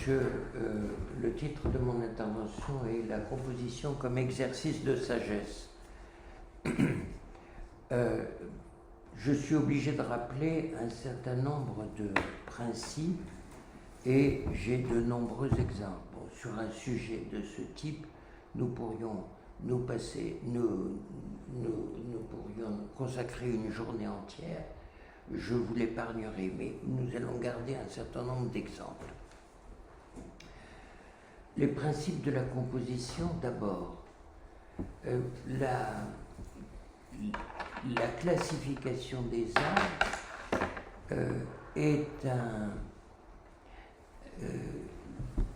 Le titre de mon intervention est la composition comme exercice de sagesse. Je suis obligé de rappeler un certain nombre de principes et j'ai de nombreux exemples. Bon, sur un sujet de ce type, nous pourrions consacrer une journée entière. Je vous l'épargnerai, mais nous allons garder un certain nombre d'exemples. Les principes de la composition, d'abord. La classification des arts est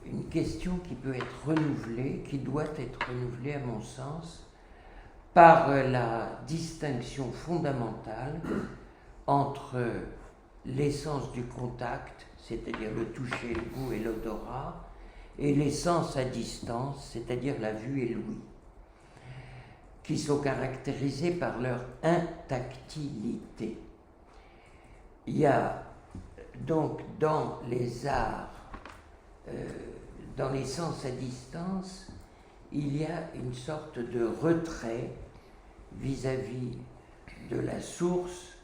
une question qui peut être renouvelée, qui doit être renouvelée à mon sens, par la distinction fondamentale entre l'essence du contact, c'est-à-dire le toucher, le goût et l'odorat, et les sens à distance, c'est-à-dire la vue et l'ouïe, qui sont caractérisés par leur intactilité. Il y a donc dans les arts, dans les sens à distance, il y a une sorte de retrait vis-à-vis de la source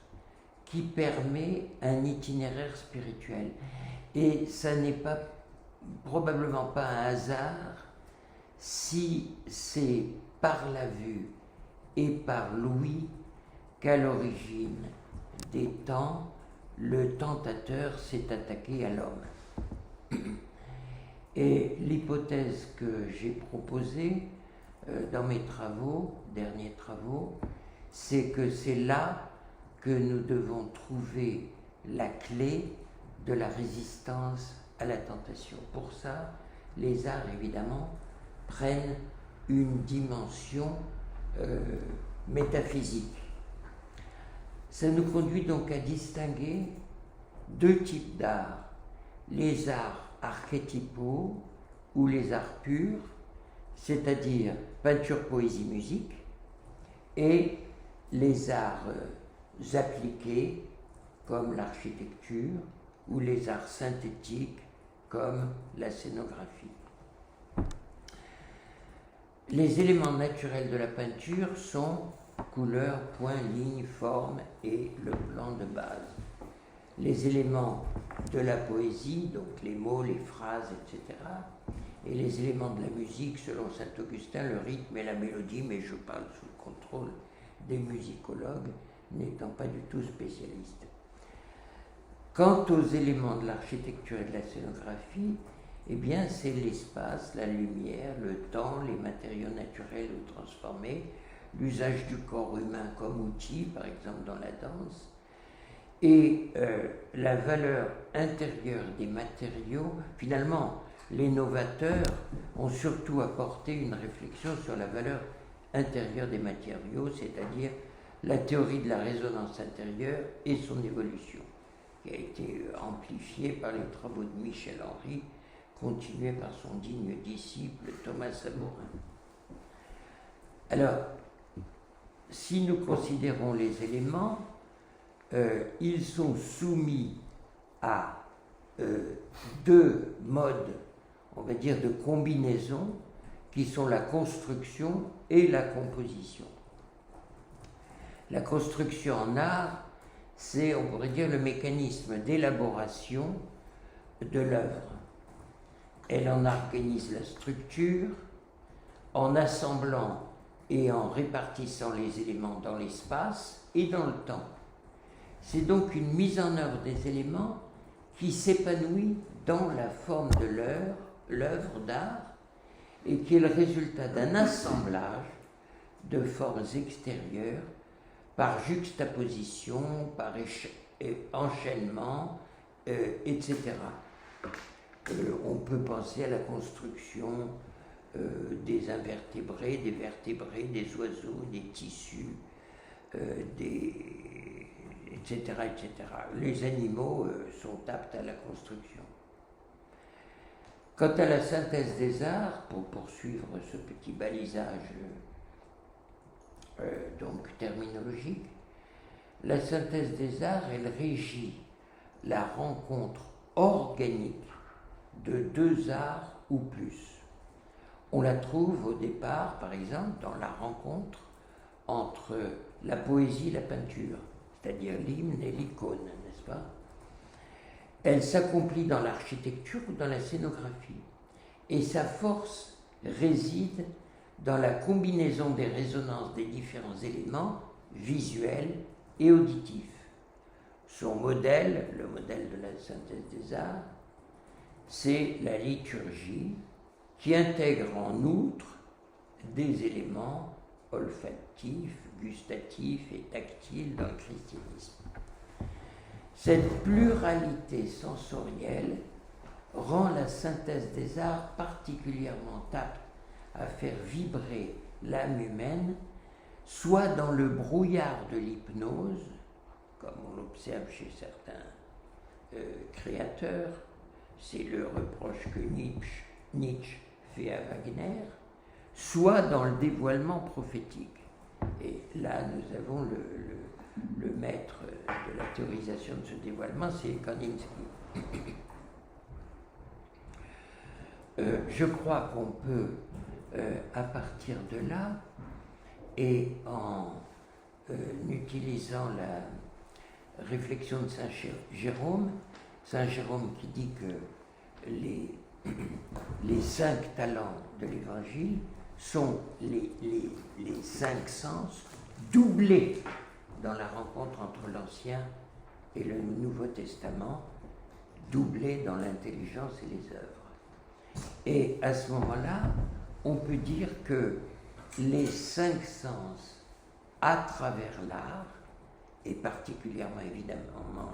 qui permet un itinéraire spirituel. Et ça n'est probablement pas un hasard si c'est par la vue et par l'ouïe qu'à l'origine des temps, le tentateur s'est attaqué à l'homme. Et l'hypothèse que j'ai proposée dans mes derniers travaux, c'est que c'est là que nous devons trouver la clé de la résistance à la tentation. Pour ça, les arts, évidemment, prennent une dimension métaphysique. Ça nous conduit donc à distinguer deux types d'arts, les arts archétypaux ou les arts purs, c'est-à-dire peinture, poésie, musique, et les arts appliqués comme l'architecture ou les arts synthétiques comme la scénographie. Les éléments naturels de la peinture sont couleurs, points, lignes, formes et le plan de base. Les éléments de la poésie, donc les mots, les phrases, etc., et les éléments de la musique, selon Saint-Augustin, le rythme et la mélodie, mais je parle sous le contrôle des musicologues, n'étant pas du tout spécialistes. Quant aux éléments de l'architecture et de la scénographie, eh bien, c'est l'espace, la lumière, le temps, les matériaux naturels ou transformés, l'usage du corps humain comme outil, par exemple dans la danse, et la valeur intérieure des matériaux. Finalement, les novateurs ont surtout apporté une réflexion sur la valeur intérieure des matériaux, c'est-à-dire la théorie de la résonance intérieure et son évolution, qui a été amplifiée par les travaux de Michel Henry, continué par son digne disciple Thomas Sabourin. Alors, si nous considérons les éléments, ils sont soumis à deux modes, on va dire, de combinaison, qui sont la construction et la composition. La construction en art, c'est, on pourrait dire, le mécanisme d'élaboration de l'œuvre. Elle en organise la structure en assemblant et en répartissant les éléments dans l'espace et dans le temps. C'est donc une mise en œuvre des éléments qui s'épanouit dans la forme de l'œuvre d'art et qui est le résultat d'un assemblage de formes extérieures par juxtaposition, par enchaînement, etc. On peut penser à la construction des invertébrés, des vertébrés, des oiseaux, des tissus, etc., etc. Les animaux sont aptes à la construction. Quant à la synthèse des arts, pour poursuivre ce petit balisage donc terminologique, la synthèse des arts, elle régit la rencontre organique de deux arts ou plus. On la trouve au départ, par exemple, dans la rencontre entre la poésie et la peinture, c'est-à-dire l'hymne et l'icône, n'est-ce pas? Elle s'accomplit dans l'architecture ou dans la scénographie. Et sa force réside dans la combinaison des résonances des différents éléments visuels et auditifs. Son modèle, le modèle de la synthèse des arts, c'est la liturgie qui intègre en outre des éléments olfactifs, gustatifs et tactiles dans le christianisme. Cette pluralité sensorielle rend la synthèse des arts particulièrement apte à faire vibrer l'âme humaine, soit dans le brouillard de l'hypnose, comme on l'observe chez certains créateurs, c'est le reproche que Nietzsche fait à Wagner, soit dans le dévoilement prophétique. Et là, nous avons le maître de la théorisation de ce dévoilement, c'est Kandinsky. Je crois qu'on peut, à partir de là, et en utilisant la réflexion de Saint Jérôme qui dit que les 5 talents de l'Évangile sont les 5 sens doublés dans la rencontre entre l'Ancien et le Nouveau Testament, doublés dans l'intelligence et les œuvres. Et à ce moment-là, on peut dire que les 5 sens à travers l'art, et particulièrement évidemment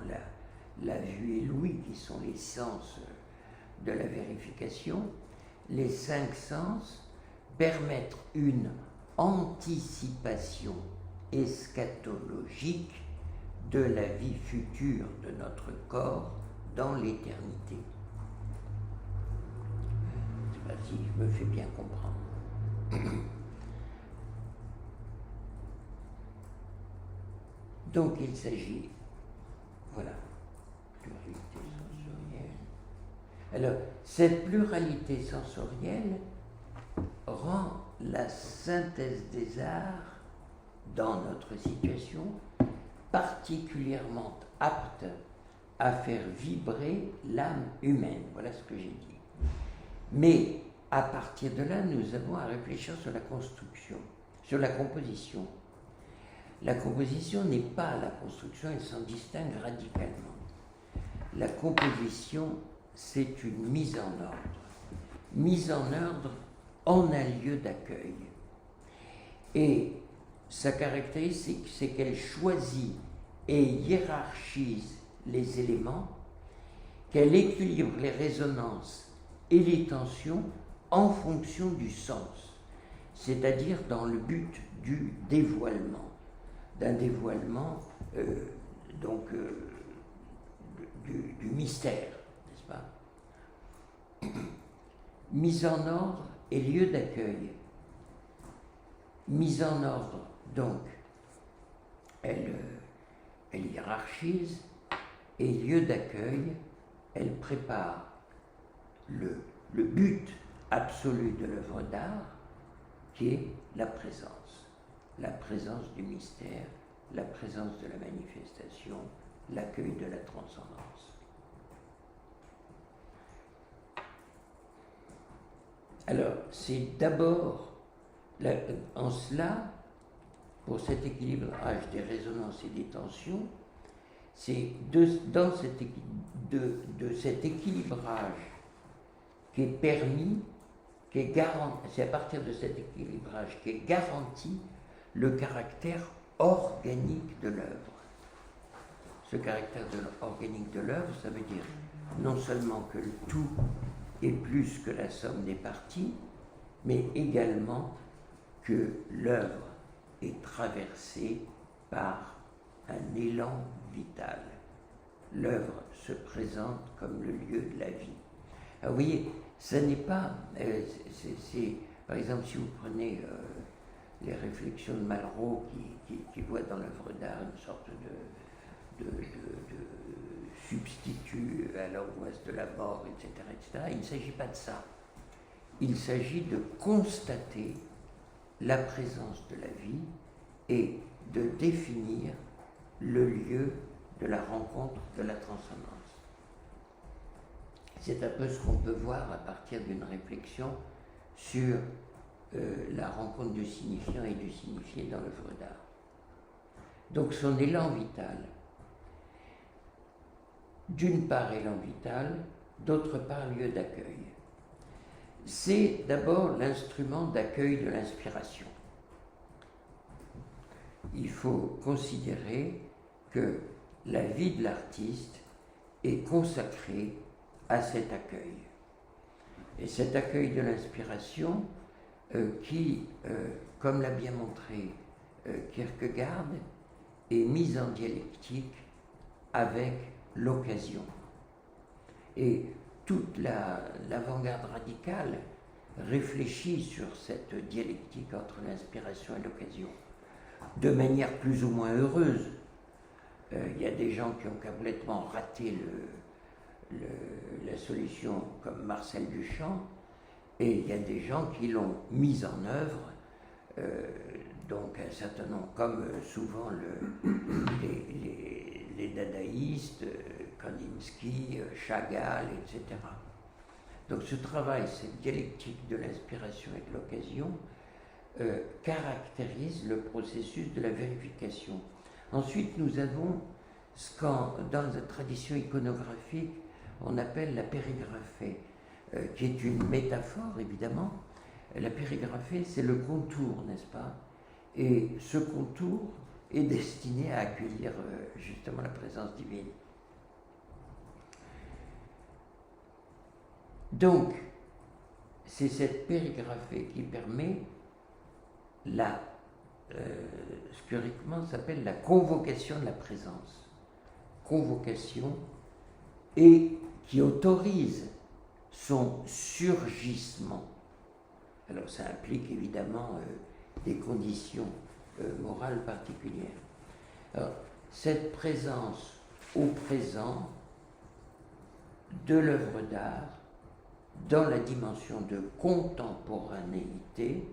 la vue et l'ouïe, qui sont les sens de la vérification, les 5 sens permettent une anticipation eschatologique de la vie future de notre corps dans l'éternité. Je ne sais pas si je me fais bien comprendre. Donc il s'agit, voilà, pluralité sensorielle. Alors, cette pluralité sensorielle rend la synthèse des arts, dans notre situation, particulièrement apte à faire vibrer l'âme humaine. Voilà ce que j'ai dit. Mais à partir de là, nous avons à réfléchir sur la construction, sur la composition. La composition n'est pas la construction, elle s'en distingue radicalement. La composition, c'est une mise en ordre. Mise en ordre en un lieu d'accueil. Et sa caractéristique, c'est qu'elle choisit et hiérarchise les éléments, qu'elle équilibre les résonances et les tensions en fonction du sens, c'est-à-dire dans le but du dévoilement, d'un dévoilement du mystère, n'est-ce pas? Mise en ordre et lieu d'accueil. Mise en ordre, donc, elle hiérarchise, et lieu d'accueil, elle prépare le but absolu de l'œuvre d'art, qui est la présence du mystère, la présence de la manifestation, l'accueil de la transcendance. Alors, c'est d'abord en cela, pour cet équilibrage des résonances et des tensions, c'est de cet équilibrage qui est permis, qui est garanti, c'est à partir de cet équilibrage qui est garanti le caractère organique de l'œuvre. Ce caractère organique de l'œuvre, ça veut dire non seulement que le tout est plus que la somme des parties, mais également que l'œuvre est traversée par un élan vital. L'œuvre se présente comme le lieu de la vie. Alors, vous voyez, ce n'est pas... par exemple, si vous prenez les réflexions de Malraux qui voit dans l'œuvre d'art une sorte de substitue à l'angoisse de la mort, etc., etc. Il ne s'agit pas de ça. Il s'agit de constater la présence de la vie et de définir le lieu de la rencontre, de la transcendance. C'est un peu ce qu'on peut voir à partir d'une réflexion sur la rencontre du signifiant et du signifié dans l'œuvre d'art. Donc son élan vital, d'une part élan vital, d'autre part lieu d'accueil. C'est d'abord l'instrument d'accueil de l'inspiration. Il faut considérer que la vie de l'artiste est consacrée à cet accueil. Et cet accueil de l'inspiration qui, comme l'a bien montré Kierkegaard, est mis en dialectique avec l'occasion. Et toute l'avant-garde radicale réfléchit sur cette dialectique entre l'inspiration et l'occasion, de manière plus ou moins heureuse. Il y a des gens qui ont complètement raté la solution, comme Marcel Duchamp, et il y a des gens qui l'ont mise en œuvre, donc un certain nombre, comme souvent les dadaïstes, Kandinsky, Chagall, etc. Donc ce travail, cette dialectique de l'inspiration et de l'occasion, caractérise le processus de la vérification. Ensuite, nous avons ce dans la tradition iconographique, on appelle la périgraphée, qui est une métaphore, évidemment. La périgraphée, c'est le contour, n'est-ce pas? Et ce contour est destiné à accueillir justement la présence divine. Donc, c'est cette périgraphée qui permet ce que Rickman s'appelle la convocation de la présence. Convocation, et qui autorise son surgissement. Alors ça implique évidemment des conditions morales particulières. Alors, cette présence au présent de l'œuvre d'art dans la dimension de contemporanéité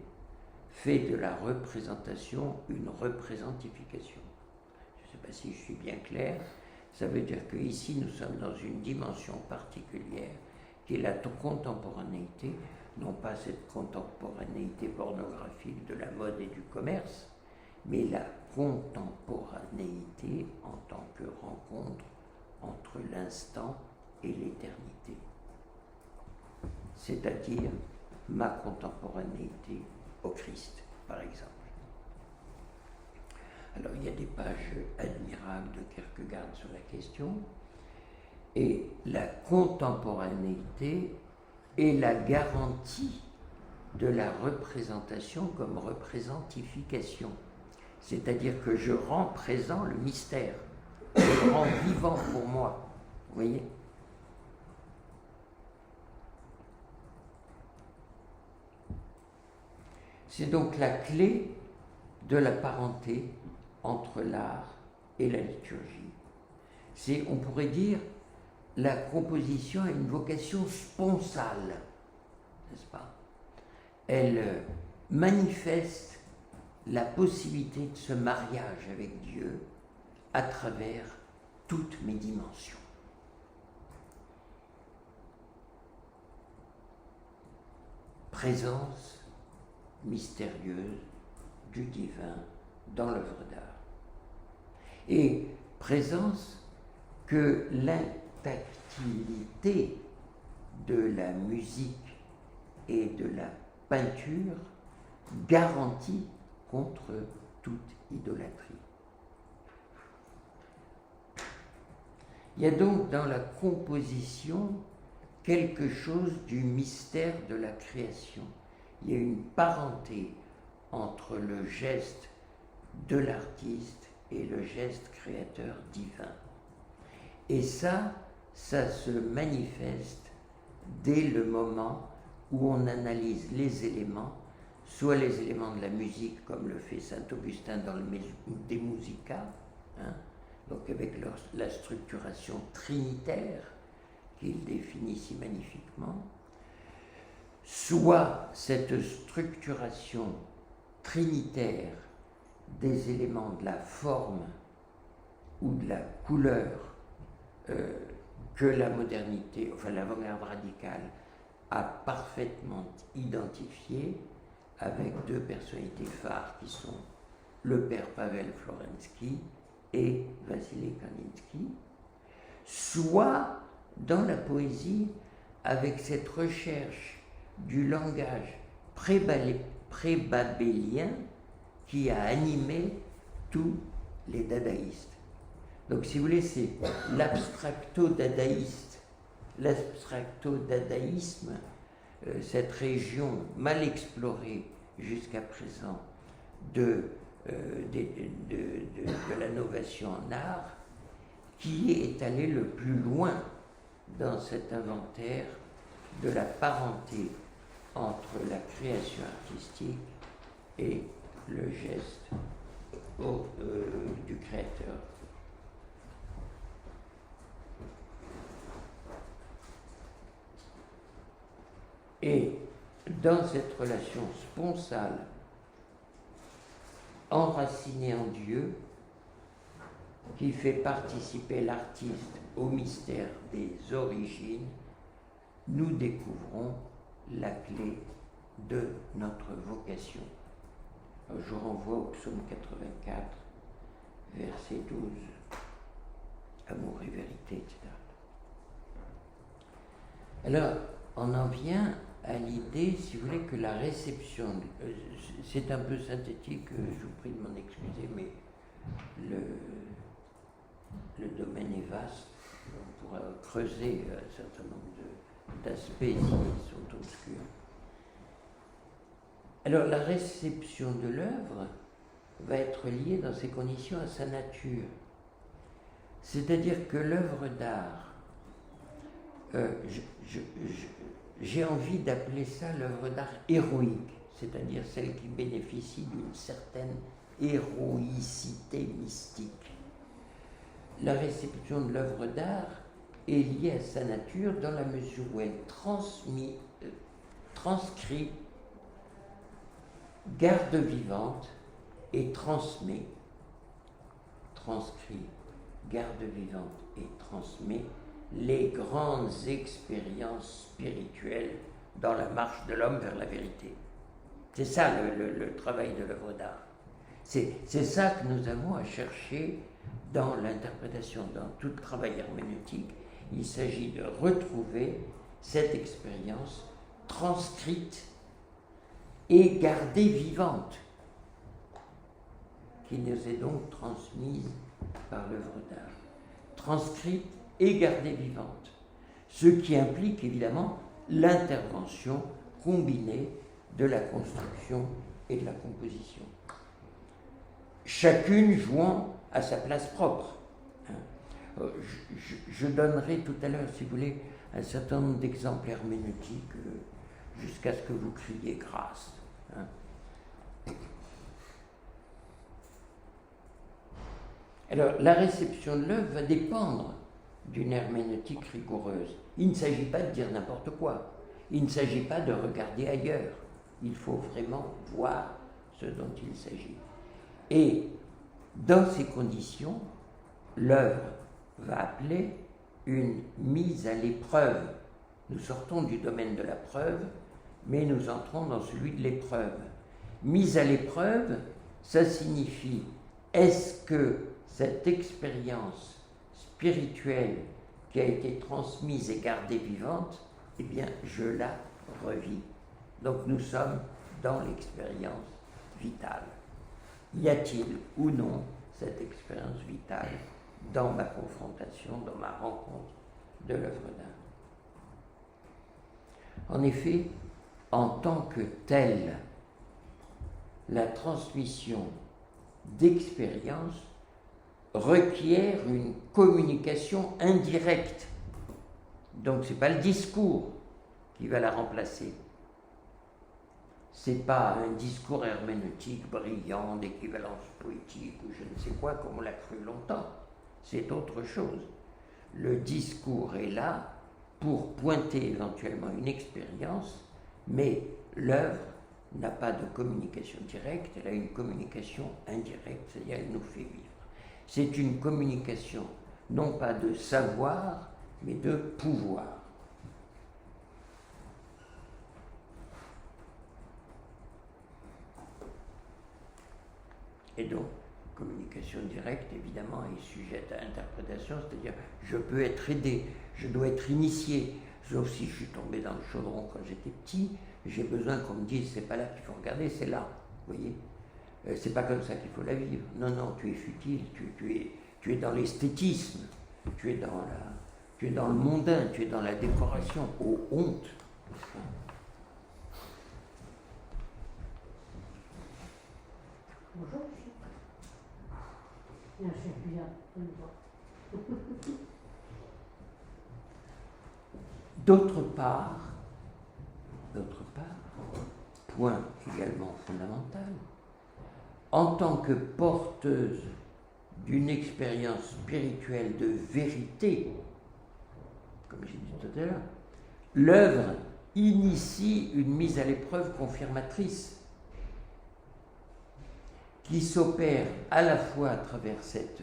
fait de la représentation une représentification. Je ne sais pas si je suis bien clair. Ça veut dire qu'ici, nous sommes dans une dimension particulière qui est la contemporanéité, non pas cette contemporanéité pornographique de la mode et du commerce, mais la contemporanéité en tant que rencontre entre l'instant et l'éternité. C'est-à-dire ma contemporanéité au Christ, par exemple. Alors, il y a des pages admirables de Kierkegaard sur la question, et la contemporanéité est la garantie de la représentation comme représentification. C'est-à-dire que je rends présent le mystère, je le rends vivant pour moi. Vous voyez ? C'est donc la clé de la parenté entre l'art et la liturgie. C'est, on pourrait dire, la composition a une vocation sponsale, n'est-ce pas? Elle manifeste la possibilité de ce mariage avec Dieu à travers toutes mes dimensions. Présence mystérieuse du divin dans l'œuvre d'art. Et présence que l'intactilité de la musique et de la peinture garantit contre toute idolâtrie. Il y a donc dans la composition quelque chose du mystère de la création. Il y a une parenté entre le geste de l'artiste et le geste créateur divin. Et ça se manifeste dès le moment où on analyse les éléments, soit les éléments de la musique, comme le fait saint Augustin dans le De Musica, donc avec la structuration trinitaire qu'il définit si magnifiquement, soit cette structuration trinitaire des éléments de la forme ou de la couleur que la modernité, enfin l'avant-garde radicale, a parfaitement identifié avec deux personnalités phares qui sont le père Pavel Florensky et Vassily Kandinsky, soit dans la poésie avec cette recherche du langage pré-babélien qui a animé tous les dadaïstes. Donc si vous voulez, c'est l'abstracto-dadaïsme, cette région mal explorée jusqu'à présent de la novation en art, qui est allé le plus loin dans cet inventaire de la parenté entre la création artistique et le geste du créateur. Et dans cette relation sponsale, enracinée en Dieu, qui fait participer l'artiste au mystère des origines, nous découvrons la clé de notre vocation. Alors, je renvoie au psaume 84, verset 12, amour et vérité, etc. Alors, on en vient à l'idée, si vous voulez, que la réception, c'est un peu synthétique, je vous prie de m'en excuser, mais le domaine est vaste, on pourra creuser un certain nombre d'aspects s'ils sont obscurs. Alors la réception de l'œuvre va être liée dans ces conditions à sa nature. C'est-à-dire que l'œuvre d'art, j'ai envie d'appeler ça l'œuvre d'art héroïque, c'est-à-dire celle qui bénéficie d'une certaine héroïcité mystique. La réception de l'œuvre d'art est liée à sa nature dans la mesure où elle transcrit, garde vivante et transmet les grandes expériences spirituelles dans la marche de l'homme vers la vérité. C'est ça le travail de l'œuvre d'art. C'est ça que nous avons à chercher dans l'interprétation, dans tout le travail herméneutique. Il s'agit de retrouver cette expérience transcrite et gardée vivante, qui nous est donc transmise par l'œuvre d'art. Transcrite et gardée vivante. Ce qui implique évidemment l'intervention combinée de la construction et de la composition. Chacune jouant à sa place propre. Je donnerai tout à l'heure, si vous voulez, un certain nombre d'exemples herméneutiques jusqu'à ce que vous criez grâce. Alors, la réception de l'œuvre va dépendre d'une herméneutique rigoureuse. Il ne s'agit pas de dire n'importe quoi. Il ne s'agit pas de regarder ailleurs. Il faut vraiment voir ce dont il s'agit. Et dans ces conditions, l'œuvre va appeler une mise à l'épreuve. Nous sortons du domaine de la preuve, mais nous entrons dans celui de l'épreuve. Mise à l'épreuve, ça signifie, est-ce que cette expérience spirituelle qui a été transmise et gardée vivante, eh bien, je la revis. Donc nous sommes dans l'expérience vitale. Y a-t-il ou non cette expérience vitale dans ma confrontation, dans ma rencontre de l'œuvre d'art? En effet, en tant que telle, la transmission d'expérience requiert une communication indirecte. Donc ce n'est pas le discours qui va la remplacer. Ce n'est pas un discours herméneutique brillant d'équivalence poétique ou je ne sais quoi comme on l'a cru longtemps. c'est autre chose. Le discours est là pour pointer éventuellement une expérience, mais l'œuvre n'a pas de communication directe, elle a une communication indirecte, c'est-à-dire elle nous fait vivre. C'est une communication non pas de savoir, mais de pouvoir. Et donc, communication directe, évidemment, est sujette à interprétation, c'est-à-dire je peux être aidé, je dois être initié, sauf si je suis tombé dans le chaudron quand j'étais petit, j'ai besoin qu'on me dise c'est pas là qu'il faut regarder, c'est là, vous voyez. C'est pas comme ça qu'il faut la vivre. Non, non, tu es futile, tu es dans l'esthétisme, tu es dans le mondain, tu es dans la décoration, aux honte. Bonjour. Il y a un chien qui vient, on le voit. D'autre part, point également fondamental, en tant que porteuse d'une expérience spirituelle de vérité, comme j'ai dit tout à l'heure, l'œuvre initie une mise à l'épreuve confirmatrice qui s'opère à la fois à travers cet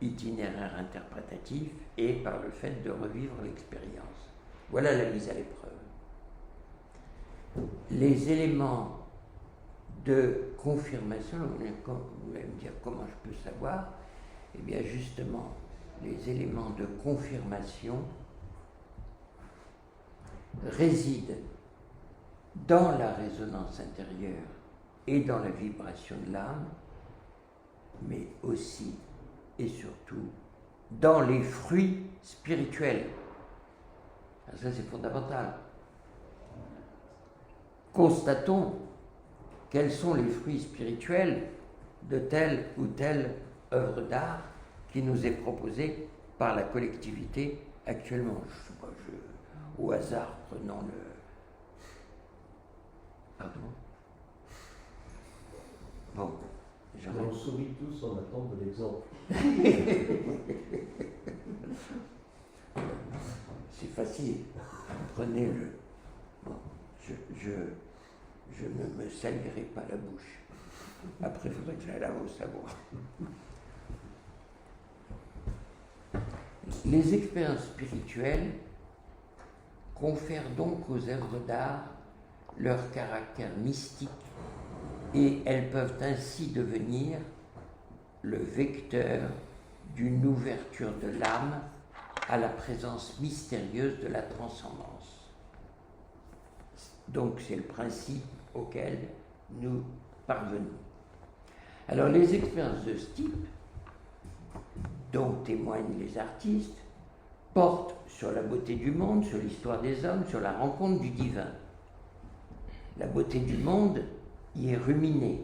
itinéraire interprétatif et par le fait de revivre l'expérience. Voilà la mise à l'épreuve. Les éléments de confirmation, vous allez me dire comment je peux savoir, eh bien justement, les éléments de confirmation résident dans la résonance intérieure et dans la vibration de l'âme, mais aussi et surtout dans les fruits spirituels. Alors ça, c'est fondamental. Constatons quels sont les fruits spirituels de telle ou telle œuvre d'art qui nous est proposée par la collectivité actuellement. Au hasard, prenons le... Pardon. Bon, on sourit tous en attente de l'exemple. C'est facile. Prenez-le. Bon, je ne me salirai pas la bouche. Après, il faudrait que j'aille là au savoir. Les expériences spirituelles confèrent donc aux œuvres d'art leur caractère mystique et elles peuvent ainsi devenir le vecteur d'une ouverture de l'âme à la présence mystérieuse de la transcendance. Donc c'est le principe auquel nous parvenons. Alors les expériences de ce type, dont témoignent les artistes, portent sur la beauté du monde, sur l'histoire des hommes, sur la rencontre du divin. La beauté du monde y est ruminée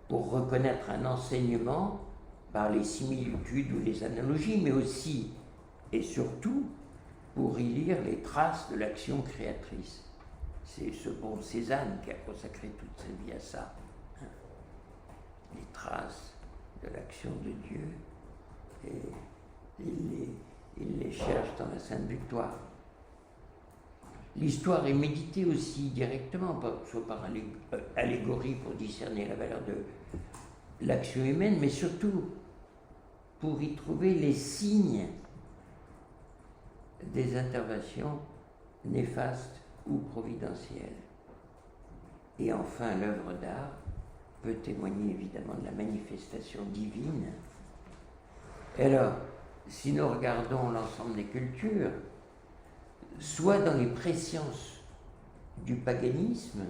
pour reconnaître un enseignement par les similitudes ou les analogies, mais aussi et surtout pour y lire les traces de l'action créatrice. C'est ce bon Cézanne qui a consacré toute sa vie à ça. Les traces de l'action de Dieu, et il les cherche dans la Sainte Victoire. L'histoire est méditée aussi directement, soit par allégorie pour discerner la valeur de l'action humaine, mais surtout pour y trouver les signes des interventions néfastes ou providentielles. Et enfin, l'œuvre d'art peut témoigner évidemment de la manifestation divine. Alors, si nous regardons l'ensemble des cultures, soit dans les présciences du paganisme,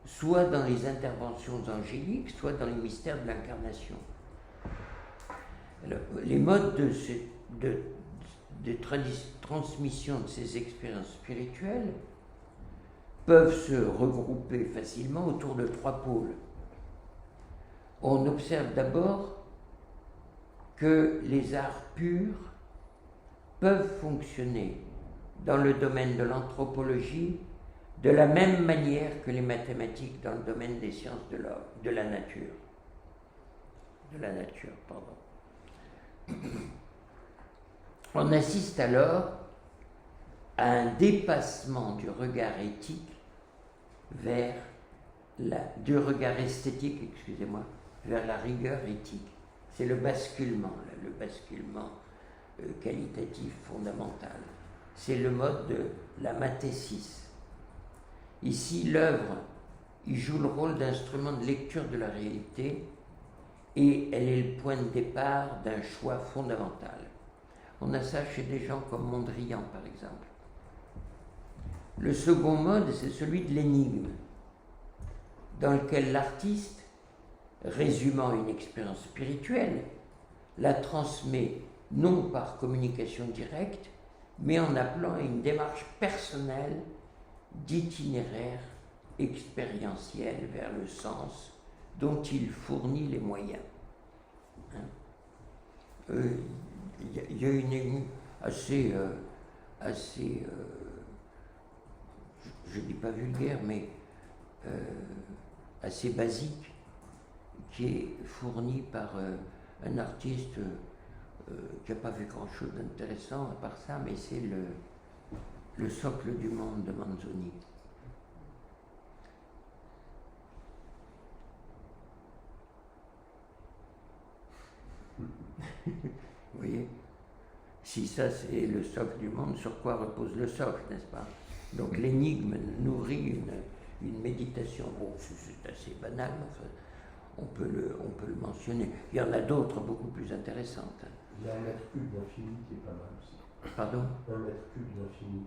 soit dans les interventions angéliques, soit dans les mystères de l'incarnation. Alors, les modes de transmission de ces expériences spirituelles peuvent se regrouper facilement autour de trois pôles. On observe d'abord que les arts purs peuvent fonctionner dans le domaine de l'anthropologie de la même manière que les mathématiques dans le domaine des sciences de la nature. On assiste alors à un dépassement du regard éthique vers du regard esthétique, excusez-moi, vers la rigueur éthique. C'est le basculement, là, le basculement qualitatif fondamental. C'est le mode de la mathésis. Ici, l'œuvre, il joue le rôle d'instrument de lecture de la réalité et elle est le point de départ d'un choix fondamental. On a ça chez des gens comme Mondrian, par exemple. Le second mode, c'est celui de l'énigme, dans lequel l'artiste, résumant une expérience spirituelle, la transmet non par communication directe, mais en appelant à une démarche personnelle d'itinéraire expérientiel vers le sens dont il fournit les moyens. Il y a une énigme assez je ne dis pas vulgaire, mais assez basique, qui est fournie par un artiste qui n'a pas vu grand-chose d'intéressant à part ça, mais c'est le socle du monde de Manzoni. Vous voyez? Si ça c'est le socle du monde, sur quoi repose le socle, n'est-ce pas? Donc l'énigme nourrit une méditation. Bon, c'est assez banal, mais enfin, on peut le mentionner. Il y en a d'autres beaucoup plus intéressantes. Il y a un mètre cube d'infini qui est pas mal aussi. Pardon? Un mètre cube d'infini.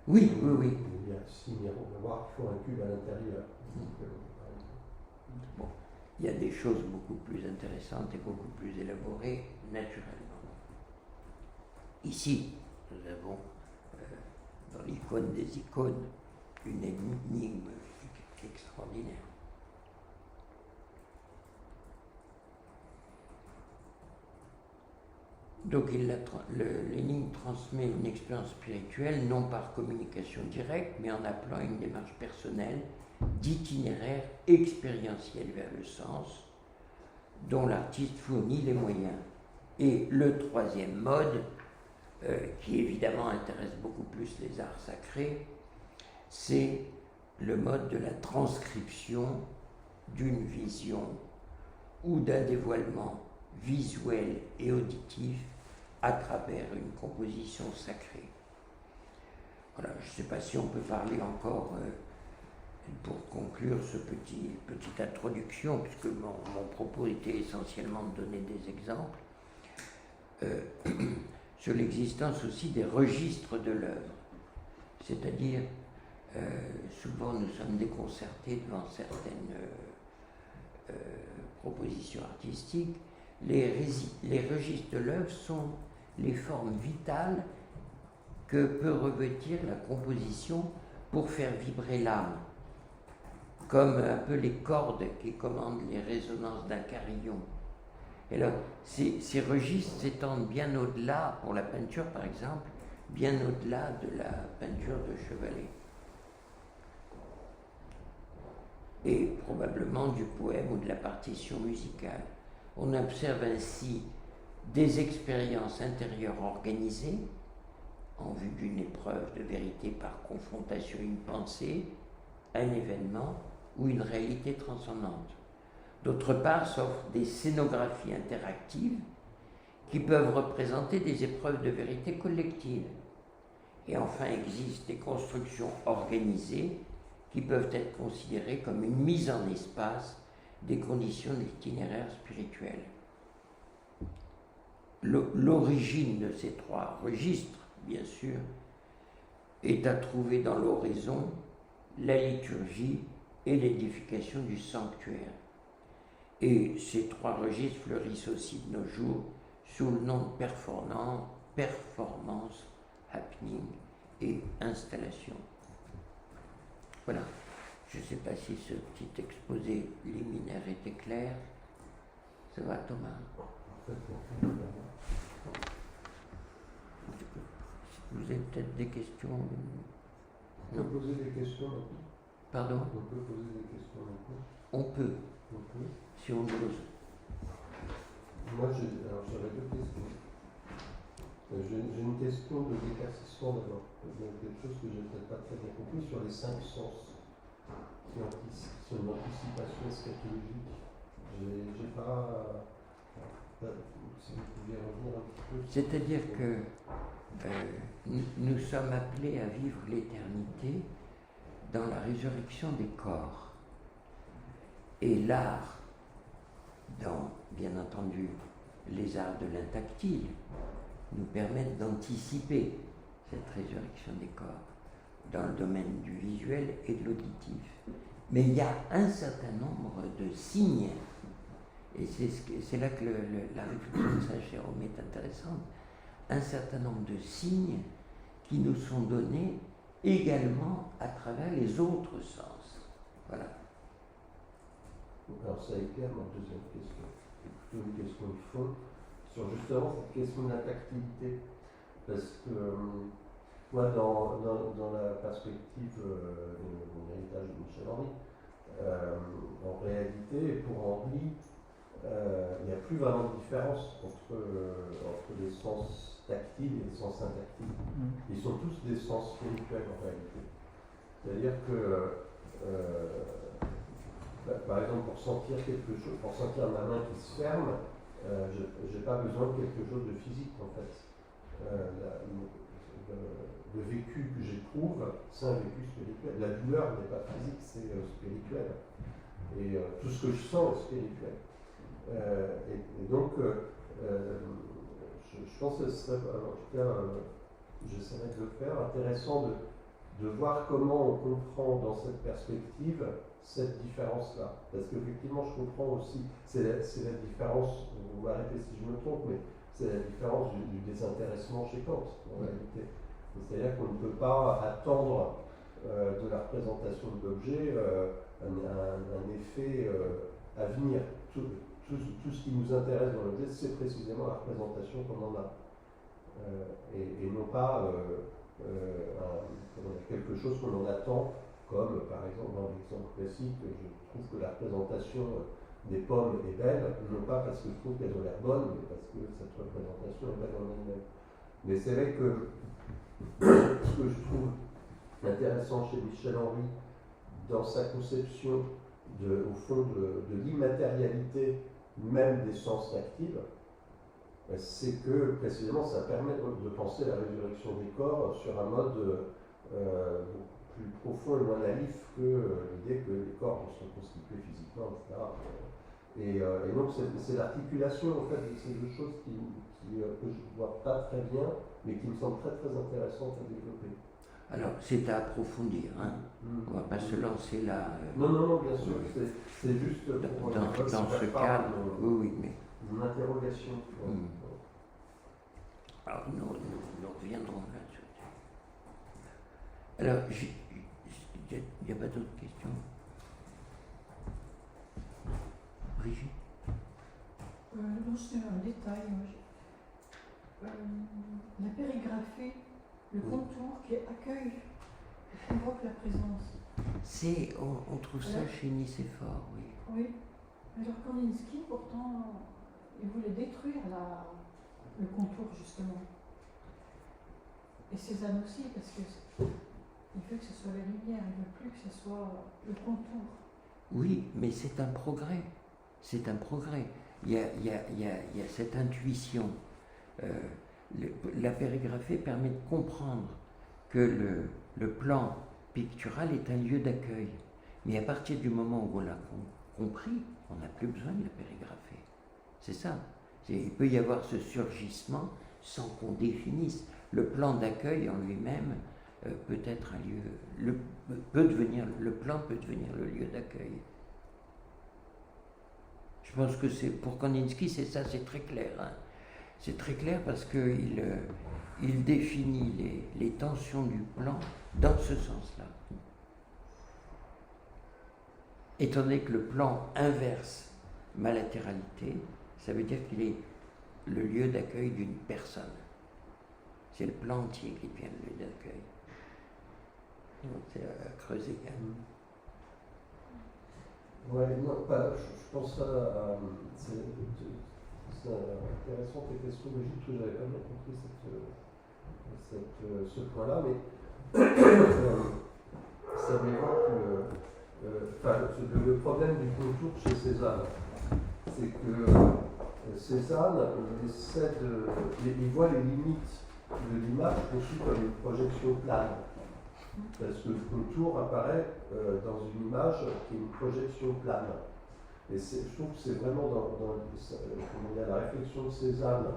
Oui. Il y a 6 miroirs qui font un cube à l'intérieur. Bon, il y a des choses beaucoup plus intéressantes et beaucoup plus élaborées naturellement. Ici, nous avons dans l'icône des icônes une énigme extraordinaire. Donc l'énigme transmet une expérience spirituelle non par communication directe, mais en appelant à une démarche personnelle d'itinéraire expérientiel vers le sens dont l'artiste fournit les moyens. Et le troisième mode, qui évidemment intéresse beaucoup plus les arts sacrés, c'est le mode de la transcription d'une vision ou d'un dévoilement visuel et auditif à travers une composition sacrée. Voilà, je ne sais pas si on peut parler encore, pour conclure cette petite introduction, puisque mon propos était essentiellement de donner des exemples, sur l'existence aussi des registres de l'œuvre. C'est-à-dire, souvent nous sommes déconcertés devant certaines propositions artistiques. Les registres de l'œuvre sont les formes vitales que peut revêtir la composition pour faire vibrer l'âme, comme un peu les cordes qui commandent les résonances d'un carillon. Et là, ces registres s'étendent bien au-delà, pour la peinture par exemple, bien au-delà de la peinture de chevalet. Et probablement du poème ou de la partition musicale. On observe ainsi des expériences intérieures organisées en vue d'une épreuve de vérité par confrontation à une pensée, un événement ou une réalité transcendante. D'autre part, s'offrent des scénographies interactives qui peuvent représenter des épreuves de vérité collectives. Et enfin, existent des constructions organisées qui peuvent être considérées comme une mise en espace des conditions de l'itinéraire spirituel. L'origine de ces trois registres, bien sûr, est à trouver dans l'oraison, la liturgie et l'édification du sanctuaire. Et ces trois registres fleurissent aussi de nos jours sous le nom de performance, happening et installation. Voilà. Je ne sais pas si ce petit exposé liminaire était clair. Ça va, Thomas? Vous avez peut-être des questions? On peut poser des questions. Pardon? On peut poser des questions. On peut, si on ose. Moi, alors j'avais deux questions. J'ai une question de l'éclaircissement d'abord. Donc, quelque chose que j'ai peut-être pas très bien compris sur les 5 sens qui sont une anticipation eschatologique. J'ai pas. Si vous pouviez revenir un petit peu. C'est-à-dire que nous sommes appelés à vivre l'éternité dans la résurrection des corps. Et l'art, dans, bien entendu, les arts de l'intactile, nous permettent d'anticiper cette résurrection des corps dans le domaine du visuel et de l'auditif. Mais il y a un certain nombre de signes, et c'est là que la réflexion de Saint-Jérôme est intéressante, un certain nombre de signes qui nous sont donnés également à travers les autres sens. Voilà. Alors ça éclaire ma deuxième question. C'est plutôt une question de fond sur justement cette question de la tactilité. Parce que moi, dans la perspective de mon héritage de Michel Henry, en réalité, pour Henry, il n'y a plus vraiment de différence entre les sens tactiles et les sens intactiles. Ils sont tous des sens spirituels en réalité. C'est-à-dire que par exemple, pour sentir quelque chose, pour sentir ma main qui se ferme, je n'ai pas besoin de quelque chose de physique en fait. Le vécu que j'éprouve, c'est un vécu spirituel. La douleur n'est pas physique, c'est spirituel. Et tout ce que je sens est spirituel. Et donc, je pense que ce serait, en tout cas, j'essaierai de le faire, intéressant de voir comment on comprend dans cette perspective cette différence-là. Parce qu'effectivement, je comprends aussi, c'est la différence, vous m'arrêtez si je me trompe, mais c'est la différence du désintéressement chez Kant, en réalité. C'est-à-dire qu'on ne peut pas attendre de la représentation de l'objet un effet à venir. Tout ce qui nous intéresse dans l'objet, c'est précisément la représentation qu'on en a. Et non pas quelque chose qu'on en attend, comme par exemple dans l'exemple classique, je trouve que la représentation des pommes est belle, non pas parce que je trouve qu'elles ont l'air bonnes, mais parce que cette représentation est belle en elle-même. Mais c'est vrai que ce que je trouve intéressant chez Michel Henry, dans sa conception au fond de l'immatérialité même des sens tactiles, c'est que précisément ça permet de penser la résurrection des corps sur un mode plus profond et moins naïf que l'idée que les corps sont constitués physiquement, etc. Et donc c'est l'articulation en fait de ces deux choses que je ne vois pas très bien, mais qui me semble très très intéressante à développer. Alors, c'est à approfondir, hein. On ne va pas se lancer là. Non, bien sûr, c'est juste pour dans ce cadre. Oui, mais. Une interrogation. Alors, nous reviendrons là-dessus. Alors, il n'y a pas d'autres questions? Brigitte? Non, c'est un détail. La périgraphie, le contour qui accueille, qui convoque la présence. On trouve ça chez Nicéphore, oui. Oui. Alors Kandinsky, pourtant, il voulait détruire le contour, justement. Et Cézanne aussi, parce qu'il veut que ce soit la lumière, il ne veut plus que ce soit le contour. Oui, mais c'est un progrès. C'est un progrès. Il y a cette intuition. La périgraphie permet de comprendre que le plan pictural est un lieu d'accueil. Mais à partir du moment où on l'a compris, on n'a plus besoin de la périgraphie. C'est ça. Il peut y avoir ce surgissement sans qu'on définisse. Le plan d'accueil en lui-même peut être un lieu, le plan peut devenir le lieu d'accueil. Je pense que pour Kandinsky, c'est ça, c'est très clair. Hein. C'est très clair parce qu'il définit les tensions du plan dans ce sens-là. Étant donné que le plan inverse ma latéralité, ça veut dire qu'il est le lieu d'accueil d'une personne. C'est le plan entier qui devient le lieu d'accueil. Donc c'est à creuser. Ouais, non, je pense à c'est intéressant tes questions logiques, que j'avais pas bien compris ce point-là, mais ça m'évoque le problème du contour chez Cézanne. C'est que Cézanne, il voit les limites de l'image conçue comme une projection plane. Parce que le contour apparaît dans une image qui est une projection plane. Et je trouve que c'est vraiment dans la réflexion de Cézanne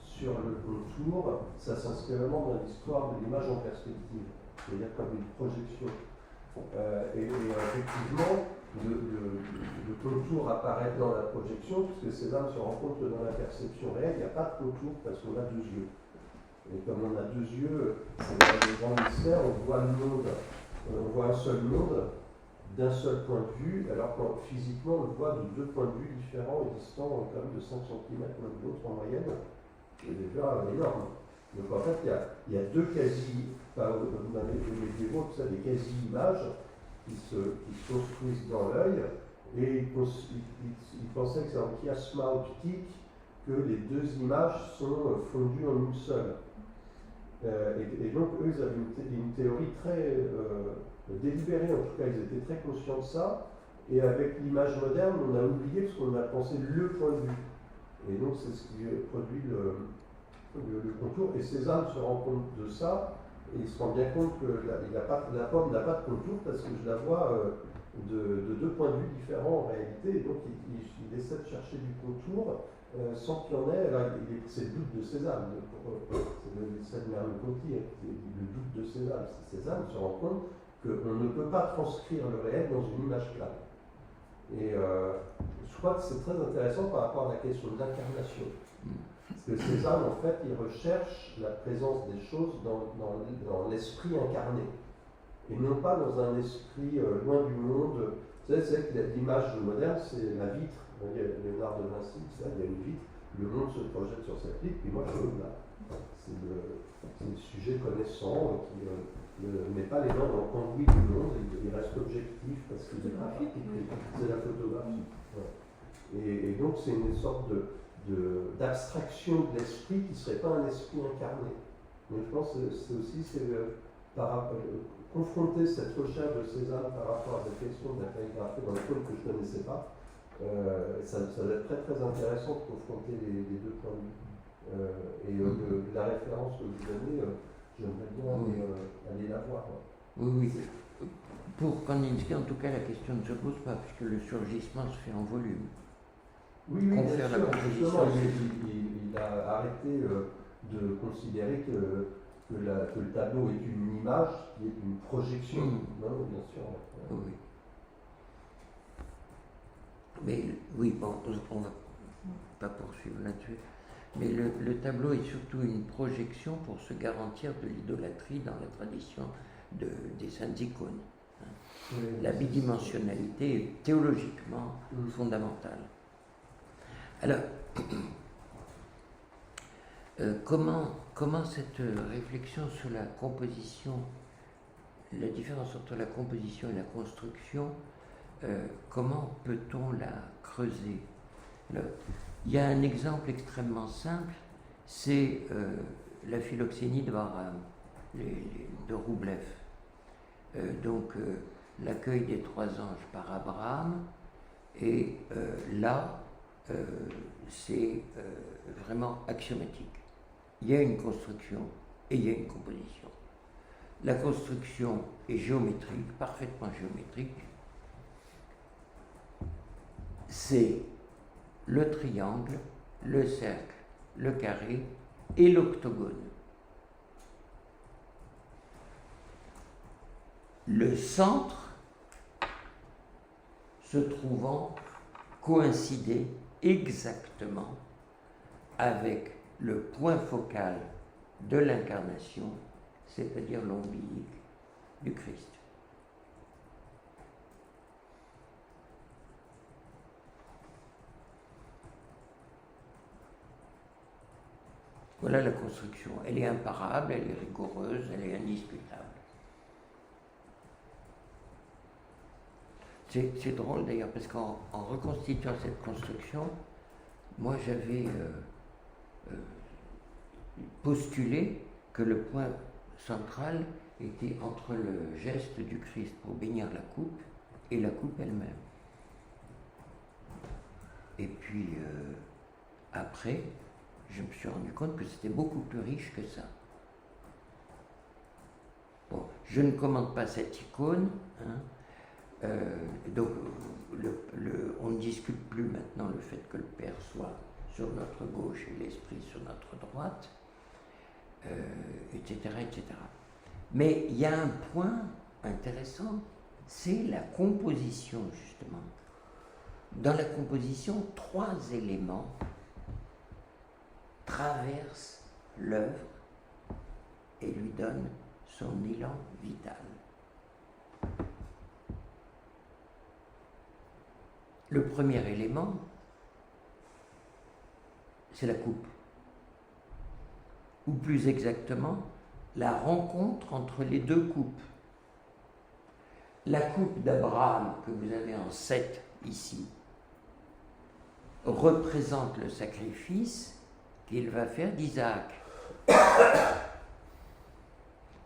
sur le contour, ça s'inscrit vraiment dans l'histoire de l'image en perspective, c'est-à-dire comme une projection. Effectivement, le contour apparaît dans la projection, puisque Cézanne se rend compte que dans la perception réelle, il n'y a pas de contour parce qu'on a deux yeux. Et comme on a deux yeux, c'est le grand mystère, on voit le monde, on voit un seul monde d'un seul point de vue, alors que physiquement on le voit de deux points de vue différents et distants quand même de 5 cm l'un de l'autre en moyenne, c'est déjà énorme. Donc en fait, il y a deux quasi, dans les médiévaux, des quasi-images qui se construisent dans l'œil, et ils pensaient que c'est en chiasma optique que les deux images sont fondues en une seule. Et donc, eux, ils avaient une théorie très délibérée, en tout cas, ils étaient très conscients de ça. Et avec l'image moderne, on a oublié parce qu'on a pensé le point de vue. Et donc, c'est ce qui produit le contour. Et Cézanne se rend compte de ça, et il se rend bien compte que la pomme n'a pas de contour parce que je la vois de deux points de vue différents en réalité. Et donc, il essaie de chercher du contour. Sans qu'il y en ait, c'est le doute de Cézanne, c'est de Merleau-Ponty, le doute de Cézanne. Cézanne se rend compte qu'on ne peut pas transcrire le réel dans une image plane. Et je crois que c'est très intéressant par rapport à la question de l'incarnation. Parce que Cézanne, en fait, il recherche la présence des choses dans l'esprit incarné. Et non pas dans un esprit loin du monde. Vous savez, c'est que l'image moderne, c'est la vitre. Il y a Léonard de Vinci, il y a une vitre, le monde se projette sur cette vitre, puis moi je suis là. C'est le sujet connaissant qui ne met pas les mains dans le cambouis du monde, il reste objectif parce qu'il est là. C'est la photographie. Ouais. Et donc c'est une sorte d'abstraction de l'esprit qui ne serait pas un esprit incarné. Mais je pense que c'est aussi confronter cette recherche de Cézanne par rapport à la question de la calligraphie dans le code que je ne connaissais pas. Ça va être très très intéressant de confronter les deux points de vue. La référence que vous donnez, j'aimerais bien aller la voir. Oui. Pour Kandinsky, en tout cas, la question ne se pose pas, puisque le surgissement se fait en volume. Oui, bien sûr. Justement, il a arrêté de considérer que le tableau est une image qui est une projection. Non, bien sûr. Oui. Mais oui, bon, on ne va pas poursuivre là-dessus. Mais le tableau est surtout une projection pour se garantir de l'idolâtrie dans la tradition des saintes icônes. Oui, la bidimensionnalité est théologiquement fondamentale. Alors, comment cette réflexion sur la composition, la différence entre la composition et la construction, comment peut-on la creuser? Il y a un exemple extrêmement simple, c'est la philoxénie de Bahram, de Roublev. L'accueil des 3 anges par Abraham, et là, c'est vraiment axiomatique. Il y a une construction et il y a une composition. La construction est géométrique, parfaitement géométrique. C'est le triangle, le cercle, le carré et l'octogone. Le centre se trouvant coïncider exactement avec le point focal de l'incarnation, c'est-à-dire l'ombilique du Christ. Voilà la construction. Elle est imparable, elle est rigoureuse, elle est indiscutable. C'est drôle d'ailleurs, parce qu'en reconstituant cette construction, moi j'avais postulé que le point central était entre le geste du Christ pour bénir la coupe et la coupe elle-même. Et puis après, je me suis rendu compte que c'était beaucoup plus riche que ça. Bon, je ne commente pas cette icône, hein. Donc on ne discute plus maintenant le fait que le Père soit sur notre gauche et l'Esprit sur notre droite, etc., etc. Mais il y a un point intéressant, c'est la composition, justement. Dans la composition, 3 éléments traversent l'œuvre et lui donnent son élan vital. Le premier élément, c'est la coupe. Ou plus exactement, la rencontre entre les 2 coupes. La coupe d'Abraham, que vous avez en 7 ici, représente le sacrifice qu'il va faire d'Isaac.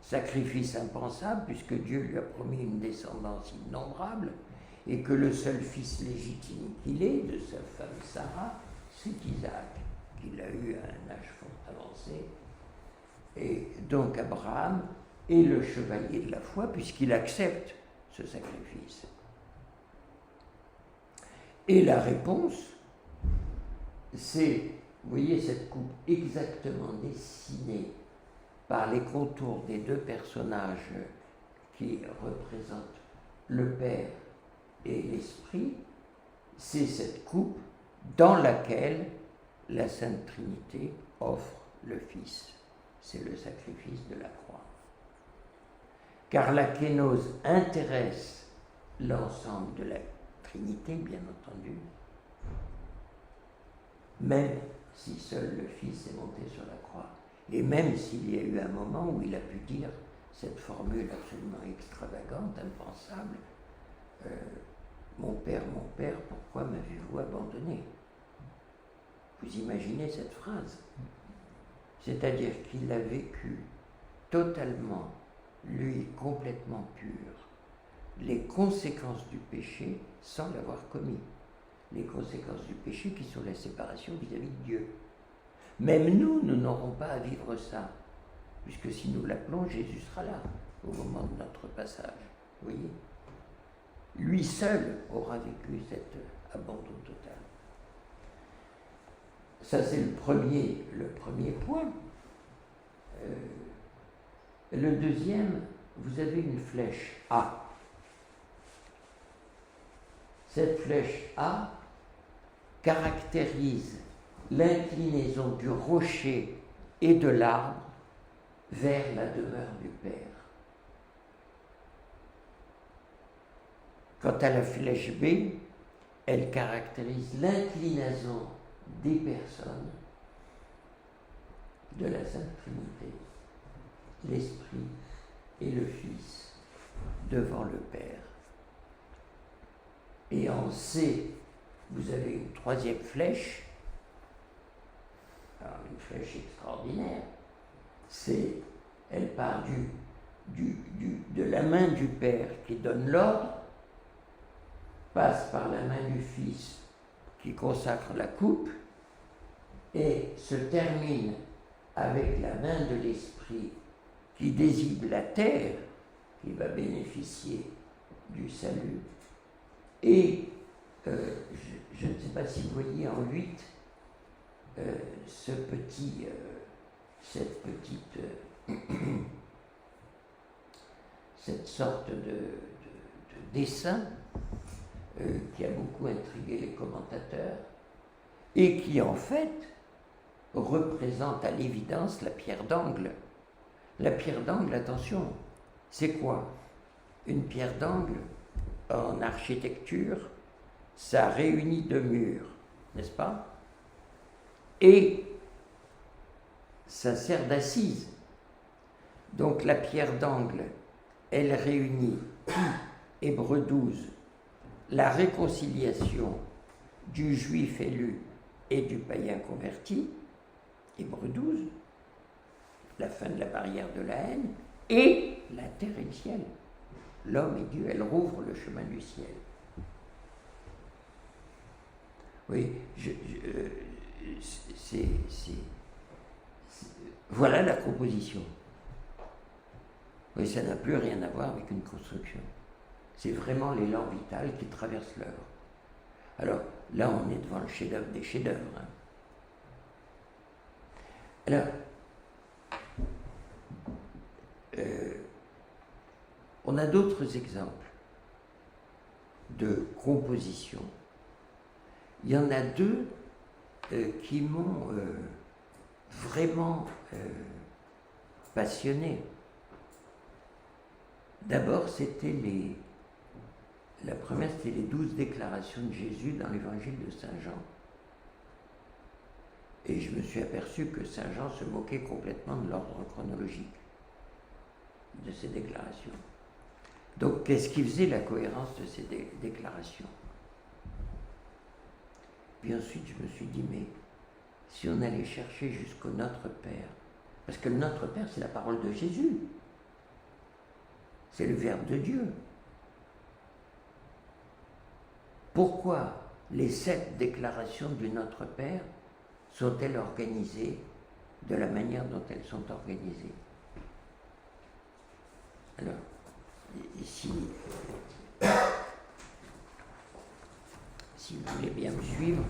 Sacrifice impensable, puisque Dieu lui a promis une descendance innombrable, et que le seul fils légitime qu'il ait de sa femme Sarah, c'est Isaac, qu'il a eu à un âge fort avancé. Et donc Abraham est le chevalier de la foi, puisqu'il accepte ce sacrifice. Et la réponse, c'est, vous voyez cette coupe exactement dessinée par les contours des 2 personnages qui représentent le Père et l'Esprit, c'est cette coupe dans laquelle la Sainte Trinité offre le Fils. C'est le sacrifice de la croix. Car la kénose intéresse l'ensemble de la Trinité, bien entendu, même si seul le Fils est monté sur la croix. Et même s'il y a eu un moment où il a pu dire cette formule absolument extravagante, impensable, mon Père, pourquoi m'avez-vous abandonné? Vous imaginez cette phrase? C'est-à-dire qu'il a vécu totalement, lui, complètement pur, les conséquences du péché sans l'avoir commis. Les conséquences du péché qui sont la séparation vis-à-vis de Dieu. Même nous, nous n'aurons pas à vivre ça, puisque si nous l'appelons, Jésus sera là, au moment de notre passage. Vous voyez? Lui seul aura vécu cet abandon total. Ça, c'est le premier point. Le deuxième, vous avez une flèche A. Cette flèche A caractérise l'inclinaison du rocher et de l'arbre vers la demeure du Père. Quant à la flèche B, elle caractérise l'inclinaison des personnes de la Sainte Trinité, l'Esprit et le Fils, devant le Père. Et en C, vous avez une 3e flèche, alors une flèche extraordinaire, elle part de la main du Père qui donne l'ordre, passe par la main du Fils qui consacre la coupe et se termine avec la main de l'Esprit qui désigne la terre qui va bénéficier du salut. Et je ne sais pas si vous voyez en 8 cette petite cette sorte de dessin qui a beaucoup intrigué les commentateurs et qui en fait représente à l'évidence la pierre d'angle. La pierre d'angle, attention, c'est quoi? Une pierre d'angle en architecture, ça réunit 2 murs, n'est-ce pas? Et ça sert d'assise. Donc la pierre d'angle, elle réunit, Hébreux 12, la réconciliation du juif élu et du païen converti, Hébreux 12, la fin de la barrière de la haine, et la terre et le ciel. L'homme et Dieu, elle rouvre le chemin du ciel. Oui, voilà la composition. Oui, ça n'a plus rien à voir avec une construction. C'est vraiment l'élan vital qui traverse l'œuvre. Alors, là, on est devant le chef-d'œuvre des chefs-d'œuvre. Hein. Alors, on a d'autres exemples de composition. Il y en a deux qui m'ont vraiment passionné. D'abord, la première, c'était les 12 déclarations de Jésus dans l'évangile de Saint Jean. Et je me suis aperçu que Saint Jean se moquait complètement de l'ordre chronologique de ces déclarations. Donc, qu'est-ce qui faisait la cohérence de ces déclarations? Puis ensuite, je me suis dit, mais si on allait chercher jusqu'au Notre Père, parce que le Notre Père, c'est la parole de Jésus, c'est le Verbe de Dieu. Pourquoi les 7 déclarations du Notre Père sont-elles organisées de la manière dont elles sont organisées? Alors, si vous voulez bien me suivre,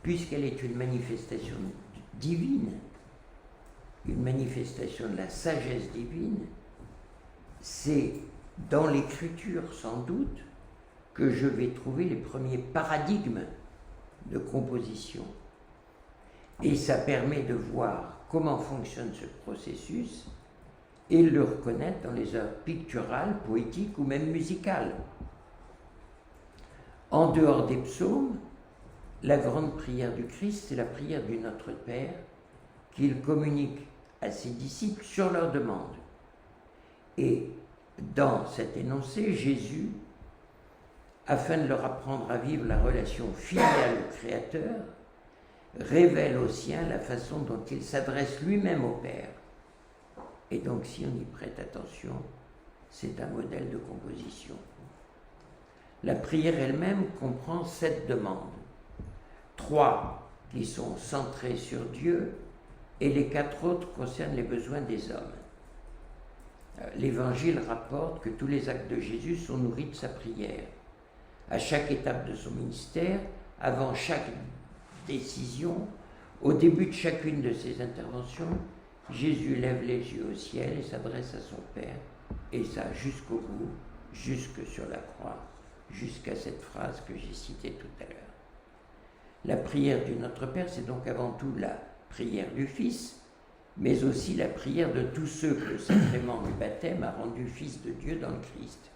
puisqu'elle est une manifestation divine, une manifestation de la sagesse divine, c'est dans l'écriture sans doute que je vais trouver les premiers paradigmes de composition. Et ça permet de voir comment fonctionne ce processus et le reconnaître dans les œuvres picturales, poétiques ou même musicales. En dehors des psaumes, la grande prière du Christ, c'est la prière du Notre Père qu'il communique à ses disciples sur leur demande. Et dans cet énoncé, Jésus, afin de leur apprendre à vivre la relation filiale au Créateur, révèle aux siens la façon dont il s'adresse lui-même au Père. Et donc, si on y prête attention, c'est un modèle de composition. La prière elle-même comprend 7 demandes. 3 qui sont centrées sur Dieu et les 4 autres concernent les besoins des hommes. L'Évangile rapporte que tous les actes de Jésus sont nourris de sa prière. À chaque étape de son ministère, avant chaque décision, au début de chacune de ses interventions, Jésus lève les yeux au ciel et s'adresse à son Père, et ça jusqu'au bout, jusque sur la croix, jusqu'à cette phrase que j'ai citée tout à l'heure. La prière du Notre Père, c'est donc avant tout la prière du Fils, mais aussi la prière de tous ceux que le sacrement du baptême a rendu fils de Dieu dans le Christ.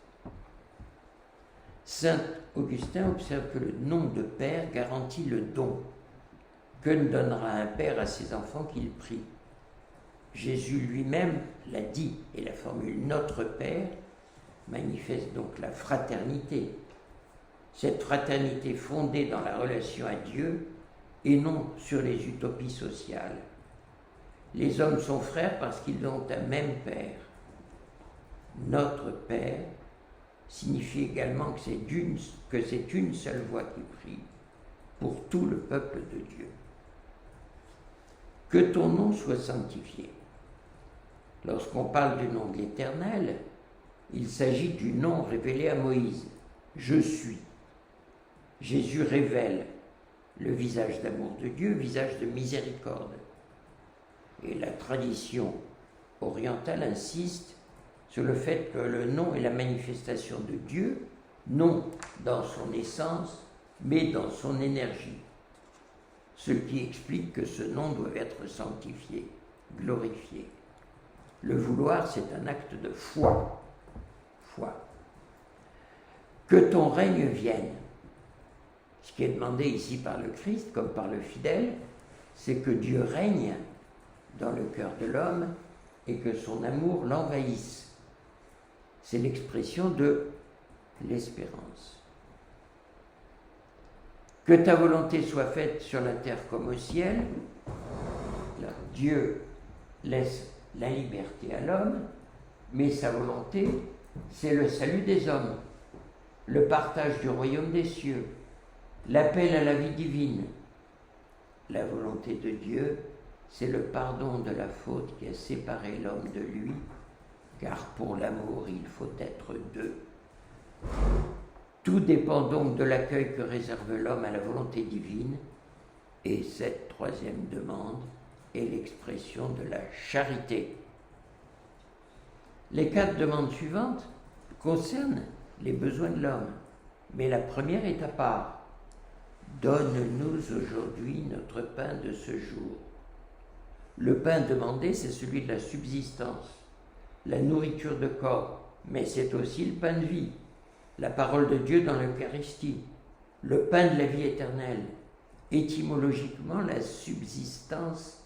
Saint Augustin observe que le nom de Père garantit le don. Que ne donnera un père à ses enfants qu'il prie? Jésus lui-même l'a dit, et la formule Notre Père manifeste donc la fraternité. Cette fraternité fondée dans la relation à Dieu et non sur les utopies sociales. Les hommes sont frères parce qu'ils ont un même Père. Notre Père signifie également que c'est une seule voix qui prie pour tout le peuple de Dieu. Que ton nom soit sanctifié. Lorsqu'on parle du nom de l'Éternel, il s'agit du nom révélé à Moïse. Je suis. Jésus révèle le visage d'amour de Dieu, visage de miséricorde. Et la tradition orientale insiste sur le fait que le nom est la manifestation de Dieu, non dans son essence, mais dans son énergie. Ce qui explique que ce nom doit être sanctifié, glorifié. Le vouloir, c'est un acte de foi. Foi. Que ton règne vienne. Ce qui est demandé ici par le Christ, comme par le fidèle, c'est que Dieu règne dans le cœur de l'homme et que son amour l'envahisse. c'est l'expression de l'espérance. Que ta volonté soit faite sur la terre comme au ciel. Là, Dieu laisse la liberté à l'homme, mais sa volonté, c'est le salut des hommes, le partage du royaume des cieux, l'appel à la vie divine. La volonté de Dieu, c'est le pardon de la faute qui a séparé l'homme de lui, car pour l'amour, il faut être deux. Tout dépend donc de l'accueil que réserve l'homme à la volonté divine, et cette troisième demande est l'expression de la charité. Les 4 demandes suivantes concernent les besoins de l'homme, mais la première est à part. Donne-nous aujourd'hui notre pain de ce jour. Le pain demandé, c'est celui de la subsistance, la nourriture de corps, mais c'est aussi le pain de vie, la parole de Dieu dans l'Eucharistie, le pain de la vie éternelle. Étymologiquement, la subsistance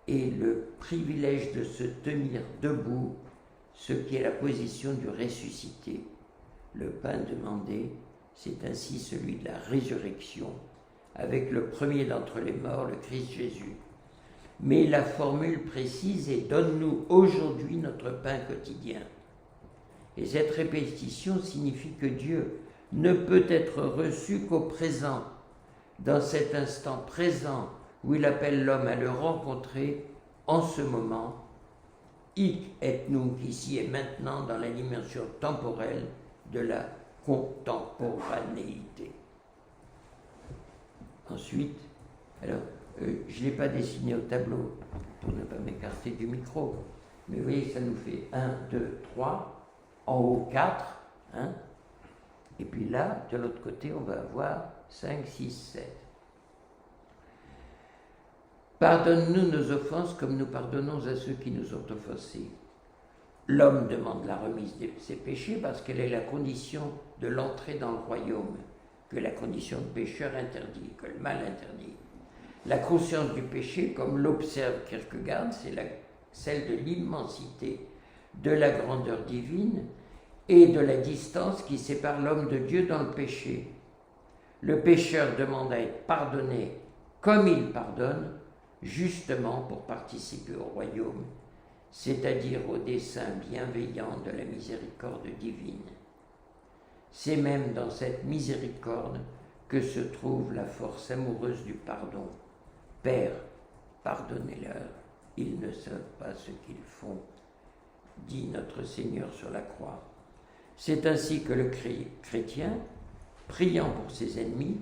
est le privilège de se tenir debout, ce qui est la position du ressuscité. Le pain demandé, c'est ainsi celui de la résurrection, avec le premier d'entre les morts, le Christ Jésus. Mais la formule précise est « Donne-nous aujourd'hui notre pain quotidien ». Et cette répétition signifie que Dieu ne peut être reçu qu'au présent, dans cet instant présent où il appelle l'homme à le rencontrer en ce moment, hic et nunc, ici et maintenant, dans la dimension temporelle de la contemporanéité. Ensuite, alors, je ne l'ai pas dessiné au tableau pour ne pas m'écarter du micro, mais vous voyez, ça nous fait 1, 2, 3, en haut 4, hein, et puis là, de l'autre côté, on va avoir 5, 6, 7. Pardonne-nous nos offenses comme nous pardonnons à ceux qui nous ont offensés. L'homme demande la remise de ses péchés parce qu'elle est la condition de l'entrée dans le royaume, que la condition de pécheur interdit, que le mal interdit. La conscience du péché, comme l'observe Kierkegaard, c'est celle de l'immensité, de la grandeur divine et de la distance qui sépare l'homme de Dieu dans le péché. Le pécheur demande à être pardonné comme il pardonne, justement pour participer au royaume, c'est-à-dire au dessein bienveillant de la miséricorde divine. C'est même dans cette miséricorde que se trouve la force amoureuse du pardon. Père, pardonnez-leur, ils ne savent pas ce qu'ils font, dit notre Seigneur sur la croix. C'est ainsi que le chrétien, priant pour ses ennemis,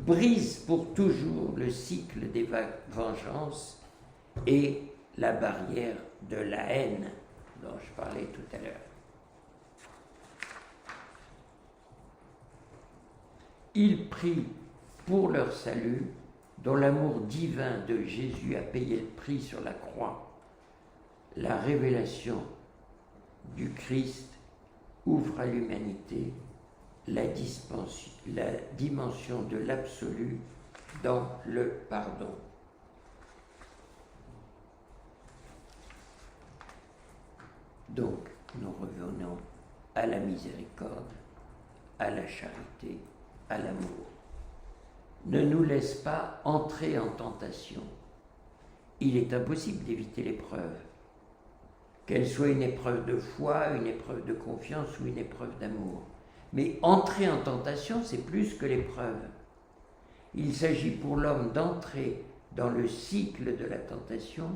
brise pour toujours le cycle des vengeances et la barrière de la haine dont je parlais tout à l'heure. Il prie pour leur salut, dont l'amour divin de Jésus a payé le prix sur la croix. La révélation du Christ ouvre à l'humanité la dimension de l'absolu dans le pardon. Donc, nous revenons à la miséricorde, à la charité, à l'amour. Ne nous laisse pas entrer en tentation. Il est impossible d'éviter l'épreuve, qu'elle soit une épreuve de foi, une épreuve de confiance ou une épreuve d'amour. Mais entrer en tentation, c'est plus que l'épreuve. Il s'agit pour l'homme d'entrer dans le cycle de la tentation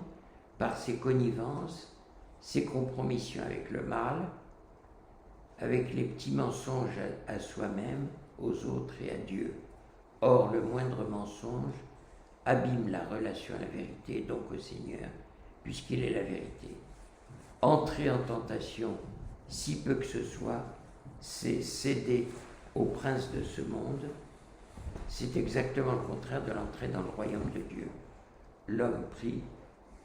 par ses connivences, ses compromissions avec le mal, avec les petits mensonges à soi-même, aux autres et à Dieu. Or, le moindre mensonge abîme la relation à la vérité, donc au Seigneur, puisqu'il est la vérité. Entrer en tentation, si peu que ce soit, c'est céder au prince de ce monde. C'est exactement le contraire de l'entrée dans le royaume de Dieu. L'homme prie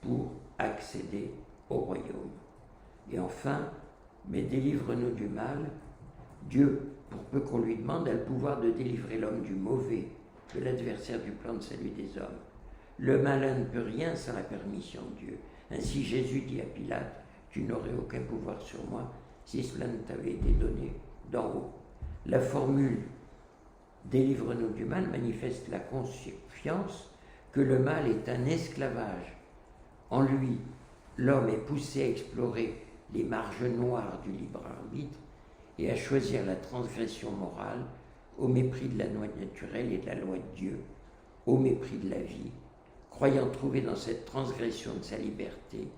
pour accéder au royaume. Et enfin, mais délivre-nous du mal. Dieu, pour peu qu'on lui demande, a le pouvoir de délivrer l'homme du mauvais, de l'adversaire du plan de salut des hommes. Le malin ne peut rien sans la permission de Dieu. Ainsi Jésus dit à Pilate, tu n'aurais aucun pouvoir sur moi si cela ne t'avait été donné d'en haut. La formule « délivre-nous du mal » manifeste la confiance que le mal est un esclavage. En lui, l'homme est poussé à explorer les marges noires du libre arbitre et à choisir la transgression morale au mépris de la loi naturelle et de la loi de Dieu, au mépris de la vie, croyant trouver dans cette transgression sa liberté,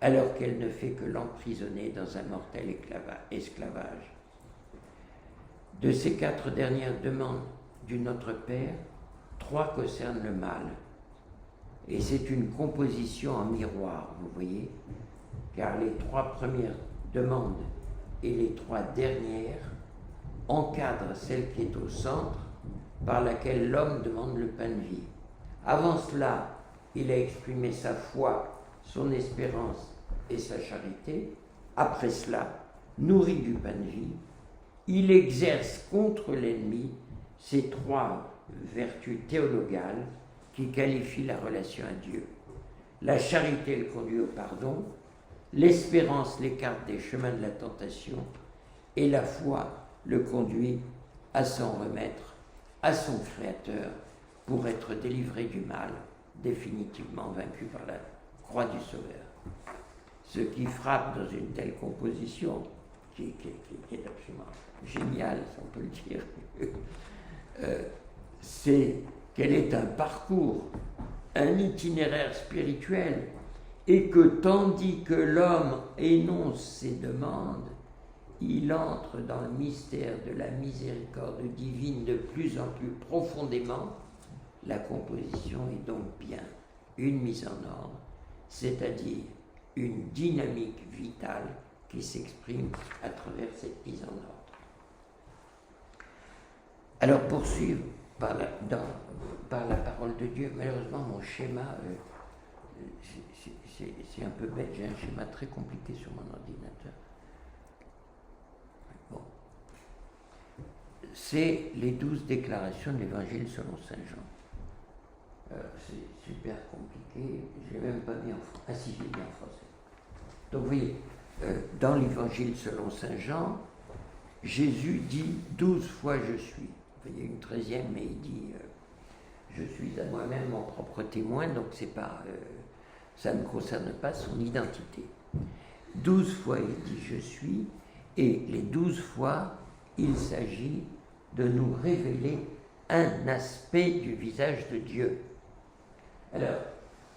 alors qu'elle ne fait que l'emprisonner dans un mortel esclavage. De ces 4 dernières demandes du Notre Père, 3 concernent le mal. Et c'est une composition en miroir, vous voyez, car les 3 premières demandes et les 3 dernières encadrent celle qui est au centre, par laquelle l'homme demande le pain de vie. Avant cela, il a exprimé sa foi, son espérance et sa charité. Après cela, nourri du pain de vie, il exerce contre l'ennemi ces 3 vertus théologales qui qualifient la relation à Dieu. La charité le conduit au pardon, l'espérance l'écarte des chemins de la tentation, et la foi le conduit à s'en remettre à son Créateur pour être délivré du mal, définitivement vaincu par la croix du Sauveur. Ce qui frappe dans une telle composition, qui est absolument géniale, si on peut le dire, c'est qu'elle est un parcours, un itinéraire spirituel, et que tandis que l'homme énonce ses demandes, il entre dans le mystère de la miséricorde divine de plus en plus profondément. La composition est donc bien une mise en ordre, c'est-à-dire une dynamique vitale qui s'exprime à travers cette mise en ordre. Alors poursuivre par la parole de Dieu. Malheureusement, mon schéma, c'est un peu bête, j'ai un schéma très compliqué sur mon ordinateur. Bon. C'est les 12 déclarations de l'Évangile selon Saint Jean. C'est super compliqué, je l'ai même pas mis en français. Ah si, je l'ai mis en français. Donc vous voyez, dans l'Évangile selon Saint Jean, Jésus dit 12 fois je suis. Il y a une 13e, mais il dit je suis à moi-même mon propre témoin, donc c'est pas, ça ne concerne pas son identité. 12 fois il dit je suis, et les 12 fois il s'agit de nous révéler un aspect du visage de Dieu. Alors,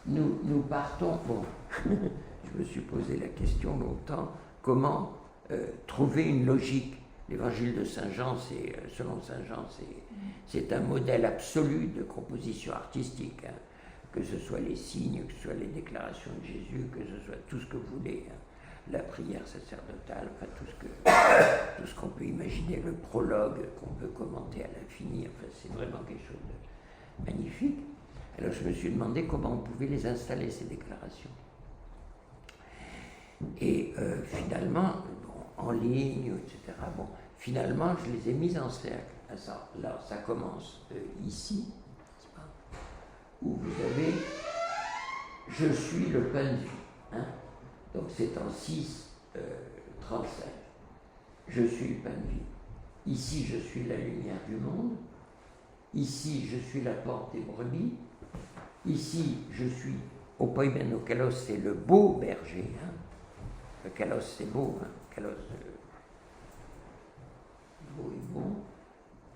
nous partons, bon, je me suis posé la question longtemps, comment trouver une logique. L'évangile de Saint Jean, selon Saint Jean, c'est un modèle absolu de composition artistique, hein, que ce soit les signes, que ce soit les déclarations de Jésus, que ce soit tout ce que vous voulez, hein, la prière sacerdotale, enfin tout ce qu'on peut imaginer, le prologue qu'on peut commenter à l'infini, enfin c'est vraiment quelque chose de magnifique. Alors je me suis demandé comment on pouvait les installer, ces déclarations. Et finalement, en ligne, etc. Bon, finalement, je les ai mises en cercle. Alors, ça commence ici, où vous avez « Je suis le pain de vie hein ». Donc c'est en 6,35. Je suis le pain de vie. Ici, je suis la lumière du monde. Ici, je suis la porte des brebis. Ici, je suis au poimen au kalos, c'est le beau berger. Hein. Le kalos, c'est beau. Hein. Kalos, beau et bon.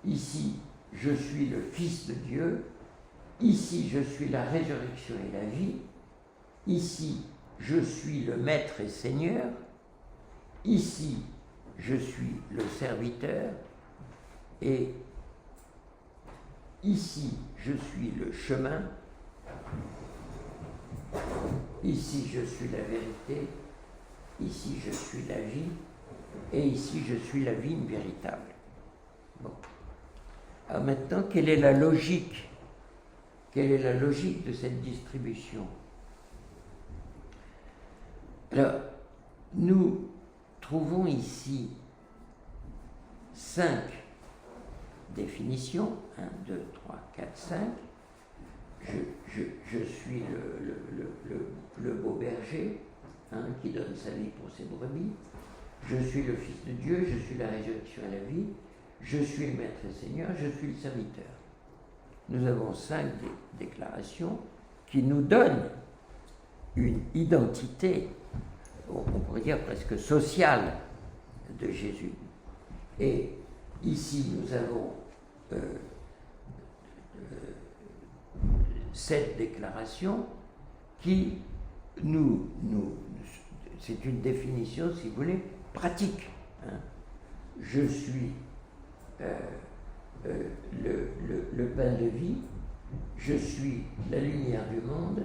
Ici, je suis le Fils de Dieu. Ici, je suis la résurrection et la vie. Ici, je suis le Maître et Seigneur. Ici, je suis le serviteur. Et ici, je suis le chemin. Ici, je suis la vérité. Ici, je suis la vie. Et ici, je suis la vigne véritable. Bon. Alors maintenant, quelle est la logique? Quelle est la logique de cette distribution? Alors, nous trouvons ici 5 définitions, 1, 2, 3, 4, 5. Je suis le beau berger, qui donne sa vie pour ses brebis. Je suis le Fils de Dieu, je suis la résurrection et la vie, je suis le Maître et Seigneur, je suis le serviteur. Nous avons 5 déclarations qui nous donnent une identité, on pourrait dire presque sociale, de Jésus. Et ici, nous avons cette déclaration qui c'est une définition, si vous voulez, pratique. Je suis le pain de vie, je suis la lumière du monde,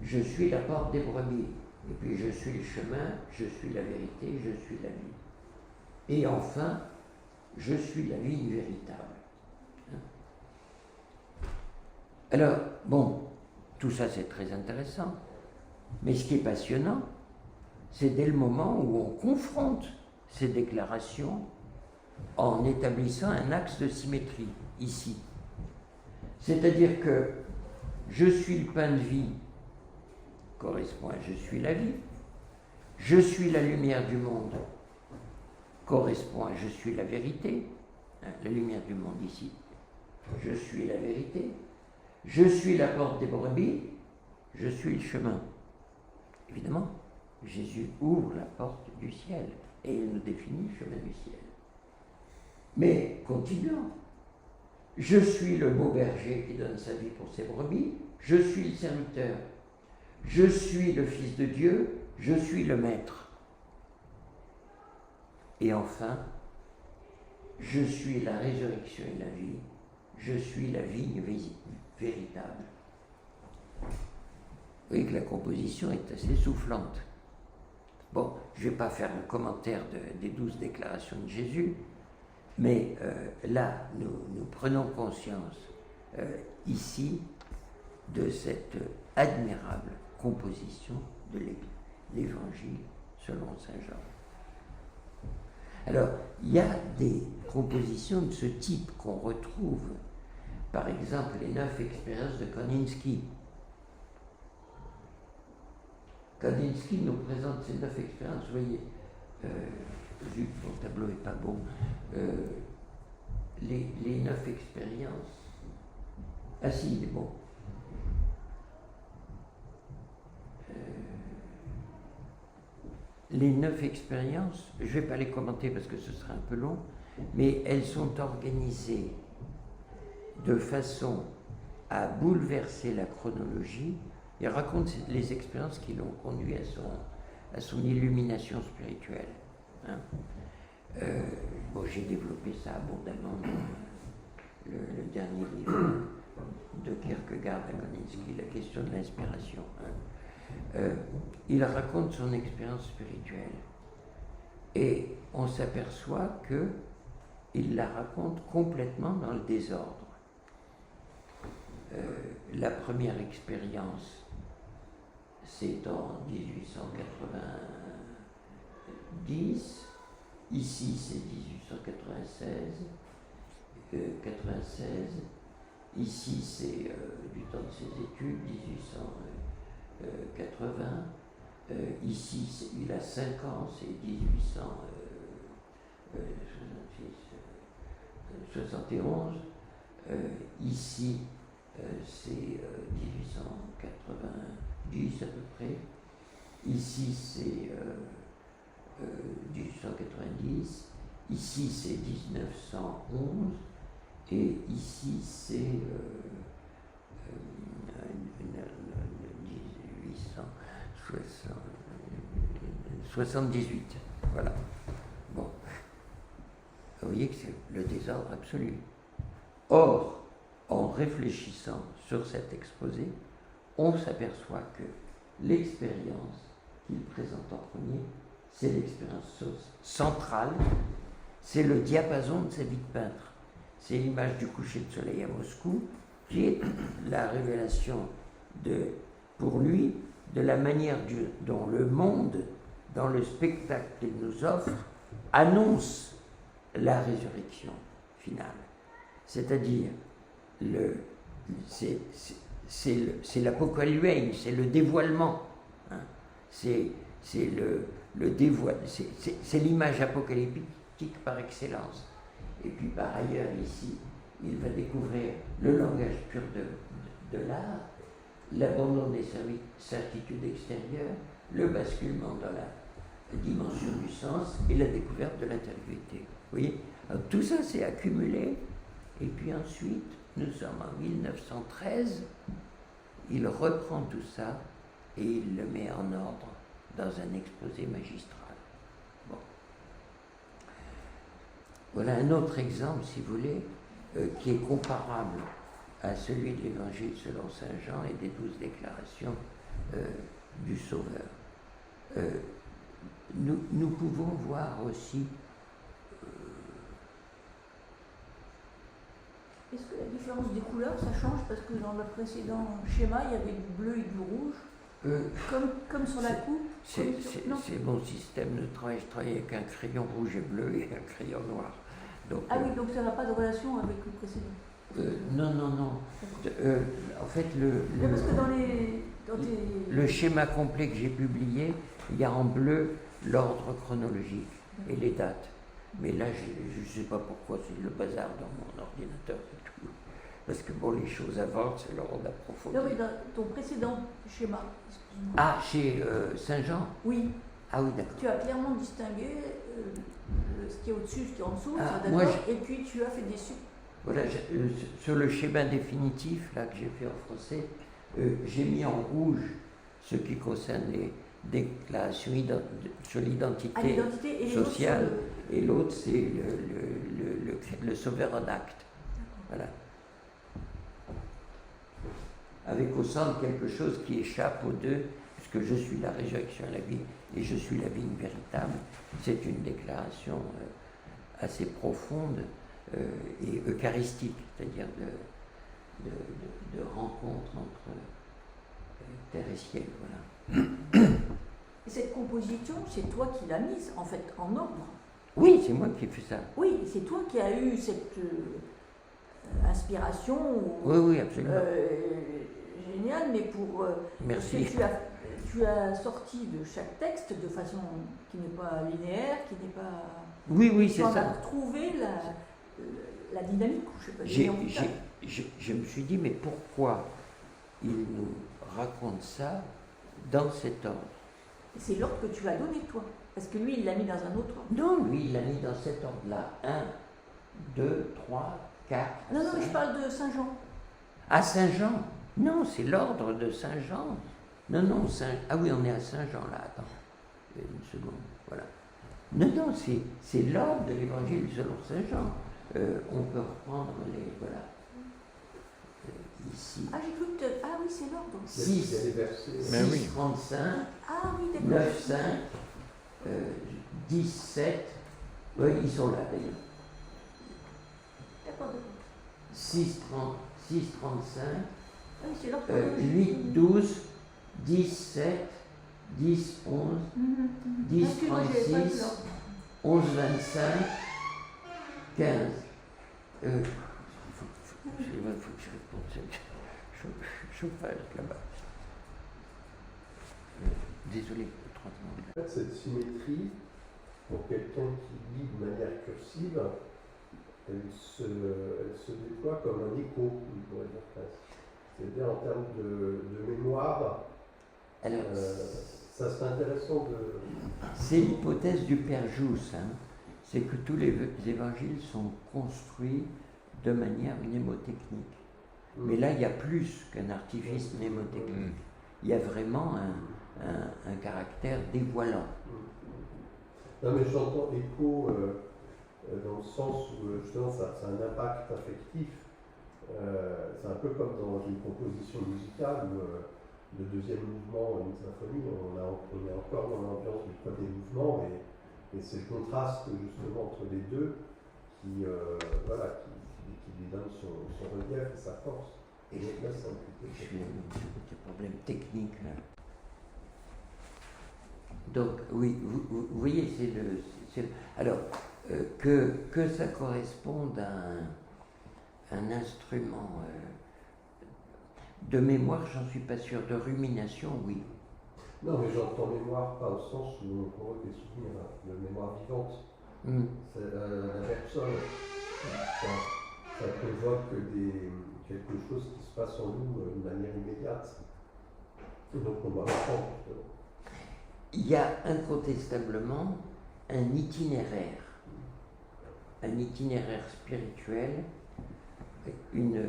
je suis la porte des brebis, et puis je suis le chemin, je suis la vérité, je suis la vie. Et enfin, je suis la vie véritable. Alors, bon, tout ça c'est très intéressant, mais ce qui est passionnant, c'est dès le moment où on confronte ces déclarations en établissant un axe de symétrie, ici. C'est-à-dire que je suis le pain de vie correspond à je suis la vie, je suis la lumière du monde correspond à je suis la vérité, la lumière du monde ici, je suis la vérité, je suis la porte des brebis, je suis le chemin. Évidemment, Jésus ouvre la porte du ciel et il nous définit le chemin du ciel. Mais continuons. Je suis le beau berger qui donne sa vie pour ses brebis, je suis le serviteur, je suis le Fils de Dieu, je suis le Maître. Et enfin, je suis la résurrection et la vie, je suis la vigne véritable. Vous voyez que la composition est assez soufflante. Bon, je ne vais pas faire le commentaire des 12 déclarations de Jésus, mais là, nous prenons conscience ici de cette admirable composition de l'Évangile selon Saint Jean. Alors, il y a des compositions de ce type qu'on retrouve, par exemple, les 9 expériences de Kandinsky. Kandinsky nous présente ces 9 expériences, vous voyez, vu que mon tableau n'est pas bon, les 9 expériences. Ah si, il est bon. Les 9 expériences, je ne vais pas les commenter parce que ce serait un peu long, mais elles sont organisées de façon à bouleverser la chronologie. Il raconte les expériences qui l'ont conduit à son illumination spirituelle. Bon, j'ai développé ça abondamment dans le dernier livre de Kierkegaard à Kandinsky, La question de l'inspiration. Il raconte son expérience spirituelle et on s'aperçoit qu'il la raconte complètement dans le désordre. La première expérience, c'est en 1890, ici c'est 1896, 96, ici c'est du temps de ses études, 1880, ici il a 5 ans, c'est 1871, ici c'est 1890 à peu près, ici c'est 1890, ici c'est 1911, et ici c'est 1878. Voilà. Bon. Vous voyez que c'est le désordre absolu. Or, en réfléchissant sur cet exposé, on s'aperçoit que l'expérience qu'il présente en premier, c'est l'expérience centrale, c'est le diapason de sa vie de peintre. C'est l'image du coucher de soleil à Moscou, qui est la révélation pour lui, de la manière dont le monde, dans le spectacle qu'il nous offre, annonce la résurrection finale. C'est-à-dire, c'est l'apocalypse, c'est le dévoilement. C'est C'est le dévoile, c'est l'image apocalyptique par excellence. Et puis par ailleurs, ici, il va découvrir le langage pur de l'art, l'abandon des certitudes extérieures, le basculement dans la dimension du sens et la découverte de l'intériorité. Vous voyez? Alors, tout ça s'est accumulé, et puis ensuite, nous sommes en 1913, il reprend tout ça et il le met en ordre dans un exposé magistral. Bon. Voilà un autre exemple, si vous voulez, qui est comparable à celui de l'Évangile selon Saint Jean et des 12 déclarations du Sauveur. Nous pouvons voir aussi. Est-ce que la différence des couleurs, ça change? Parce que dans le précédent schéma, il y avait du bleu et du rouge, comme sur la coupe. C'est mon système de travail. Je travaille avec un crayon rouge et bleu et un crayon noir. Donc, ah oui, donc ça n'a pas de relation avec le précédent? Non. En fait, parce que le schéma complet que j'ai publié, il y a en bleu l'ordre chronologique et les dates. Mais là, je ne sais pas pourquoi, c'est le bazar dans mon ordinateur et tout. Parce que bon, les choses avancent, alors on approfondit. Non, mais dans ton précédent schéma, excuse-moi. Ah, chez Saint-Jean? Oui. Ah oui, d'accord. Tu as clairement distingué ce qui est au-dessus, ce qui est en dessous, Ah, d'accord, et puis tu as fait des suites. Voilà, sur le schéma définitif là, que j'ai fait en français, j'ai mis en rouge ce qui concerne les déclarations sur l'identité sociale, et l'autre c'est le sauveur en acte. Voilà. Avec au centre quelque chose qui échappe aux deux, puisque je suis la résurrection et la vie, et je suis la vie véritable. C'est une déclaration assez profonde et eucharistique, c'est-à-dire de rencontre entre terre et ciel. Voilà. Et cette composition, c'est toi qui l'as mise, en fait, en ordre. Oui, c'est moi qui ai fait ça. Oui, c'est toi qui as eu cette inspiration. Oui, absolument. Géniale, mais pour. Merci. Tu as sorti de chaque texte de façon qui n'est pas linéaire, qui n'est pas. Oui, c'est ça. On a retrouvé la dynamique, je sais pas. Je me suis dit, mais pourquoi il nous raconte ça dans cet ordre? C'est l'ordre que tu as donné, toi. Parce que lui, il l'a mis dans un autre ordre. Non, lui, il l'a mis dans cet ordre-là. 1, 2, 3, 4. Non, mais je parle de Saint-Jean. Ah, Saint-Jean? Non, c'est l'ordre de Saint-Jean. Non, ah oui, on est à Saint-Jean là, attends. Une seconde, voilà. Non, c'est l'ordre de l'Évangile selon Saint-Jean. On peut reprendre les. Voilà. Ici. Ah, j'ai cru que. Ah oui, c'est l'ordre. 6, 35, ah, oui, 9, 5, 17. Oui, ils sont là d'ailleurs. D'accord. 6, 35, Ah oui, c'est l'ordre. 8, 12, 17, 10, 11, 10, 36, 11, 25, 15. Il faut que je réponde. Chauffage là-bas. Désolé, 30 secondes. En fait, cette symétrie, pour quelqu'un qui lit de manière cursive, elle se déploie comme un écho, on pourrait dire presque. C'est-à-dire en termes de mémoire. Alors, ça serait intéressant de. C'est l'hypothèse du Père Jousse, hein. C'est que tous les évangiles sont construits de manière mnémotechnique. Mais là, il y a plus qu'un artifice mnémotechnique. Il y a vraiment un caractère dévoilant. Non, mais j'entends écho dans le sens où justement ça a un impact affectif. C'est un peu comme dans une composition musicale où le deuxième mouvement, une symphonie, on est encore dans l'ambiance du premier mouvement, et c'est le contraste justement entre les deux qui lui donne son relief et sa force. Et là, c'est un petit problème technique là. Donc, oui, vous voyez, alors, que ça corresponde à un instrument de mémoire, j'en suis pas sûr. De rumination, oui. Non, mais j'entends mémoire pas au sens où on provoque des souvenirs, hein, de mémoire vivante. C'est la personne, ça provoque quelque chose qui se passe en nous de manière immédiate. Et donc on doit reprendre, justement. Il y a incontestablement un itinéraire spirituel, une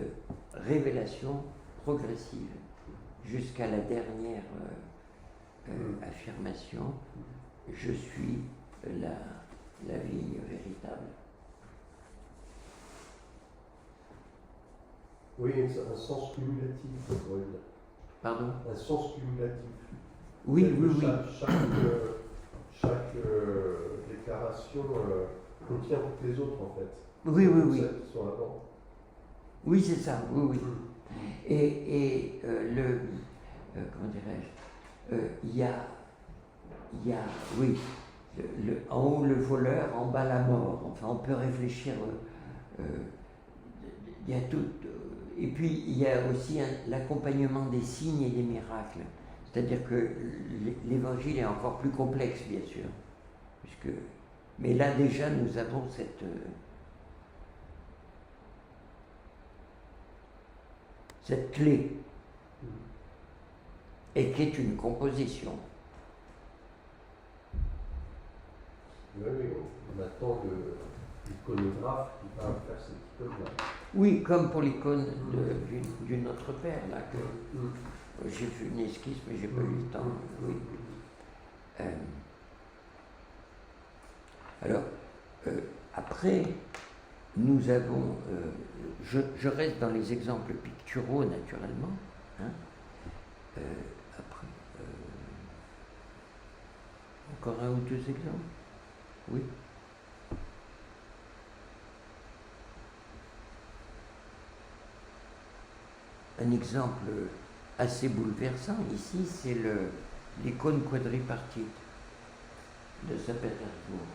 révélation progressive jusqu'à la dernière affirmation, je suis la vie véritable. Oui, un sens cumulatif, on pourrait dire. Pardon ? Un sens cumulatif. Oui. Chaque déclaration contient toutes les autres, en fait. Oui. Celles qui sont avant. Oui, c'est ça, oui. Et comment dirais-je, il y a, oui, en haut le voleur, en bas la mort. Enfin, on peut réfléchir. Il y a tout. Et puis, il y a aussi l'accompagnement des signes et des miracles. C'est-à-dire que l'évangile est encore plus complexe, bien sûr. Mais là, déjà, nous avons cette clé, et qui est une composition. Oui, on attend l'iconographe qui va faire cette icône-là. Oui, comme pour l'icône du Notre Père, là, que j'ai fait une esquisse, mais j'ai pas eu le temps. Oui. Alors, après, nous avons, je reste dans les exemples picturaux naturellement. Après, encore un ou deux exemples. Oui. Un exemple assez bouleversant ici, c'est l'icône quadripartite de Saint-Pétersbourg.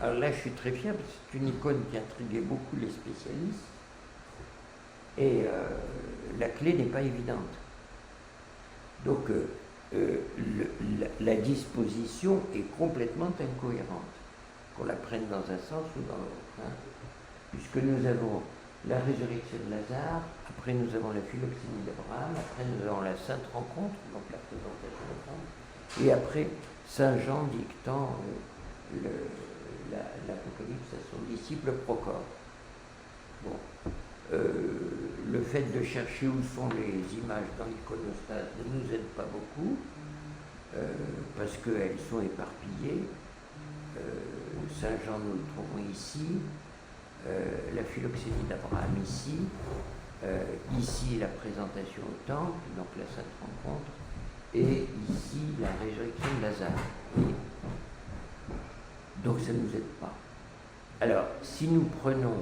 Alors là, je suis très fier parce que c'est une icône qui intriguait beaucoup les spécialistes et la clé n'est pas évidente. Donc la disposition est complètement incohérente, qu'on la prenne dans un sens ou dans l'autre. Puisque nous avons la résurrection de Lazare, après nous avons la philoxénie d'Abraham, après nous avons la sainte rencontre, donc la présentation de Christ, et après Saint Jean dictant l'Apocalypse à son disciple Procore. Bon. Le fait de chercher où sont les images dans l'iconostase ne nous aide pas beaucoup, parce qu'elles sont éparpillées. Saint Jean, nous le trouvons ici, la philoxénie d'Abraham ici, ici la présentation au temple, donc la sainte rencontre, et ici la résurrection de Lazare. Donc ça ne nous aide pas. Alors, si nous prenons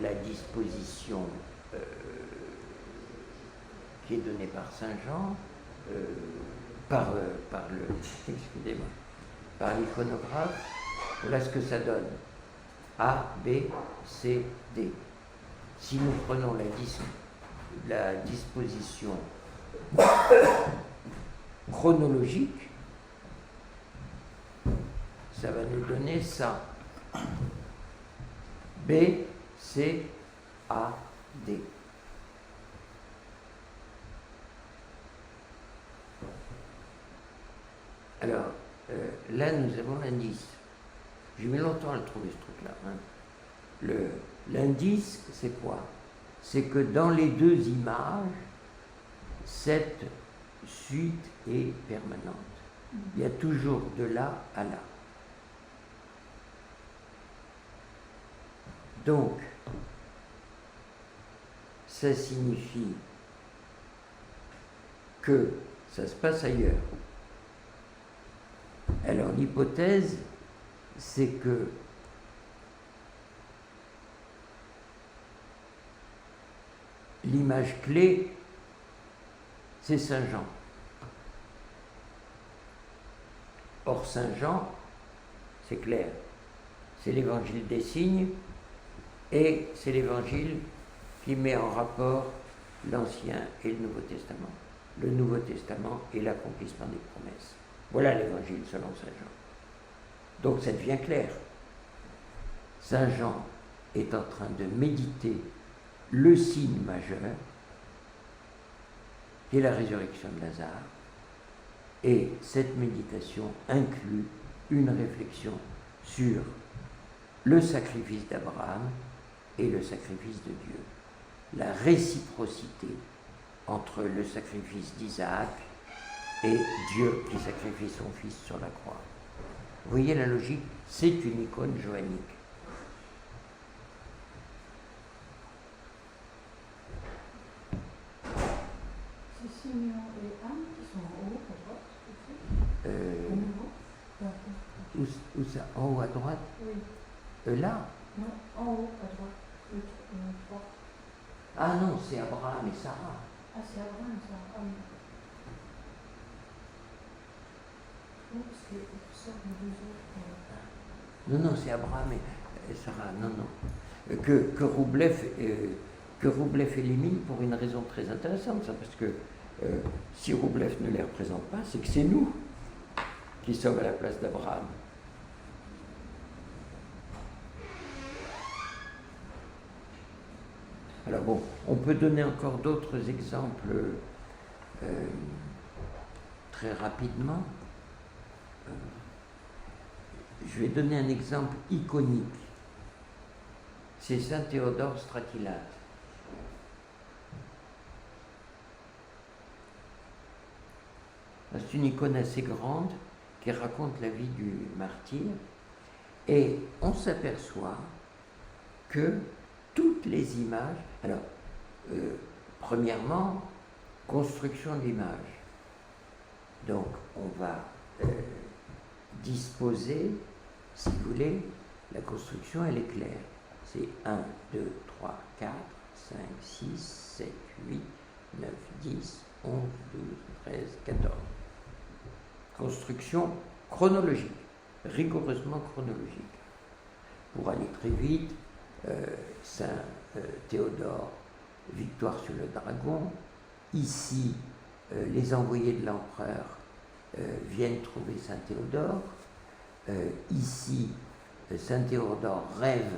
la disposition qui est donnée par Saint Jean, par l'iconographe, voilà ce que ça donne. A, B, C, D. Si nous prenons la disposition chronologique, ça va nous donner ça. B, C, A, D. Alors, là, nous avons l'indice. J'ai mis longtemps à le trouver, ce truc-là. L'indice, c'est quoi? C'est que dans les deux images, cette suite est permanente. Il y a toujours de là à là. Donc, ça signifie que ça se passe ailleurs. Alors, l'hypothèse, c'est que l'image clé, c'est Saint Jean. Or, Saint Jean, c'est clair, c'est l'évangile des signes et c'est l'évangile qui met en rapport l'Ancien et le Nouveau Testament. le Nouveau Testament et l'accomplissement des promesses. Voilà l'évangile selon Saint Jean. Donc ça devient clair. Saint Jean est en train de méditer le signe majeur, qui est la résurrection de Lazare, et cette méditation inclut une réflexion sur le sacrifice d'Abraham et le sacrifice de Dieu, la réciprocité entre le sacrifice d'Isaac et Dieu qui sacrifie son fils sur la croix. Vous voyez la logique, c'est une icône joannique. C'est Simeon et Anne qui sont en haut à droite aussi. Au niveau. Où ça? En haut à droite? Oui. Là? Non, en haut à droite. Le 3. Ah non, c'est Abraham et Sarah. Ah, c'est Abraham, ça. Ah oui. Oui, parce qu'il sort de 2 autres. Non, c'est Abraham et Sarah. Non. Que Roublev élimine pour une raison très intéressante, ça, parce que si Roublev ne les représente pas, c'est que c'est nous qui sommes à la place d'Abraham. Alors bon, on peut donner encore d'autres exemples très rapidement. Je vais donner un exemple iconique. C'est Saint Théodore Stratylate. C'est une icône assez grande qui raconte la vie du martyr. Et on s'aperçoit que toutes les images... Alors, premièrement, construction de l'image. Donc, on va disposer, si vous voulez, la construction, elle est claire. C'est 1, 2, 3, 4, 5, 6, 7, 8, 9, 10, 11, 12, 13, 14. Construction chronologique, rigoureusement chronologique. Pour aller très vite, Saint Théodore, victoire sur le dragon. Ici, les envoyés de l'empereur viennent trouver Saint Théodore. Ici, Saint Théodore rêve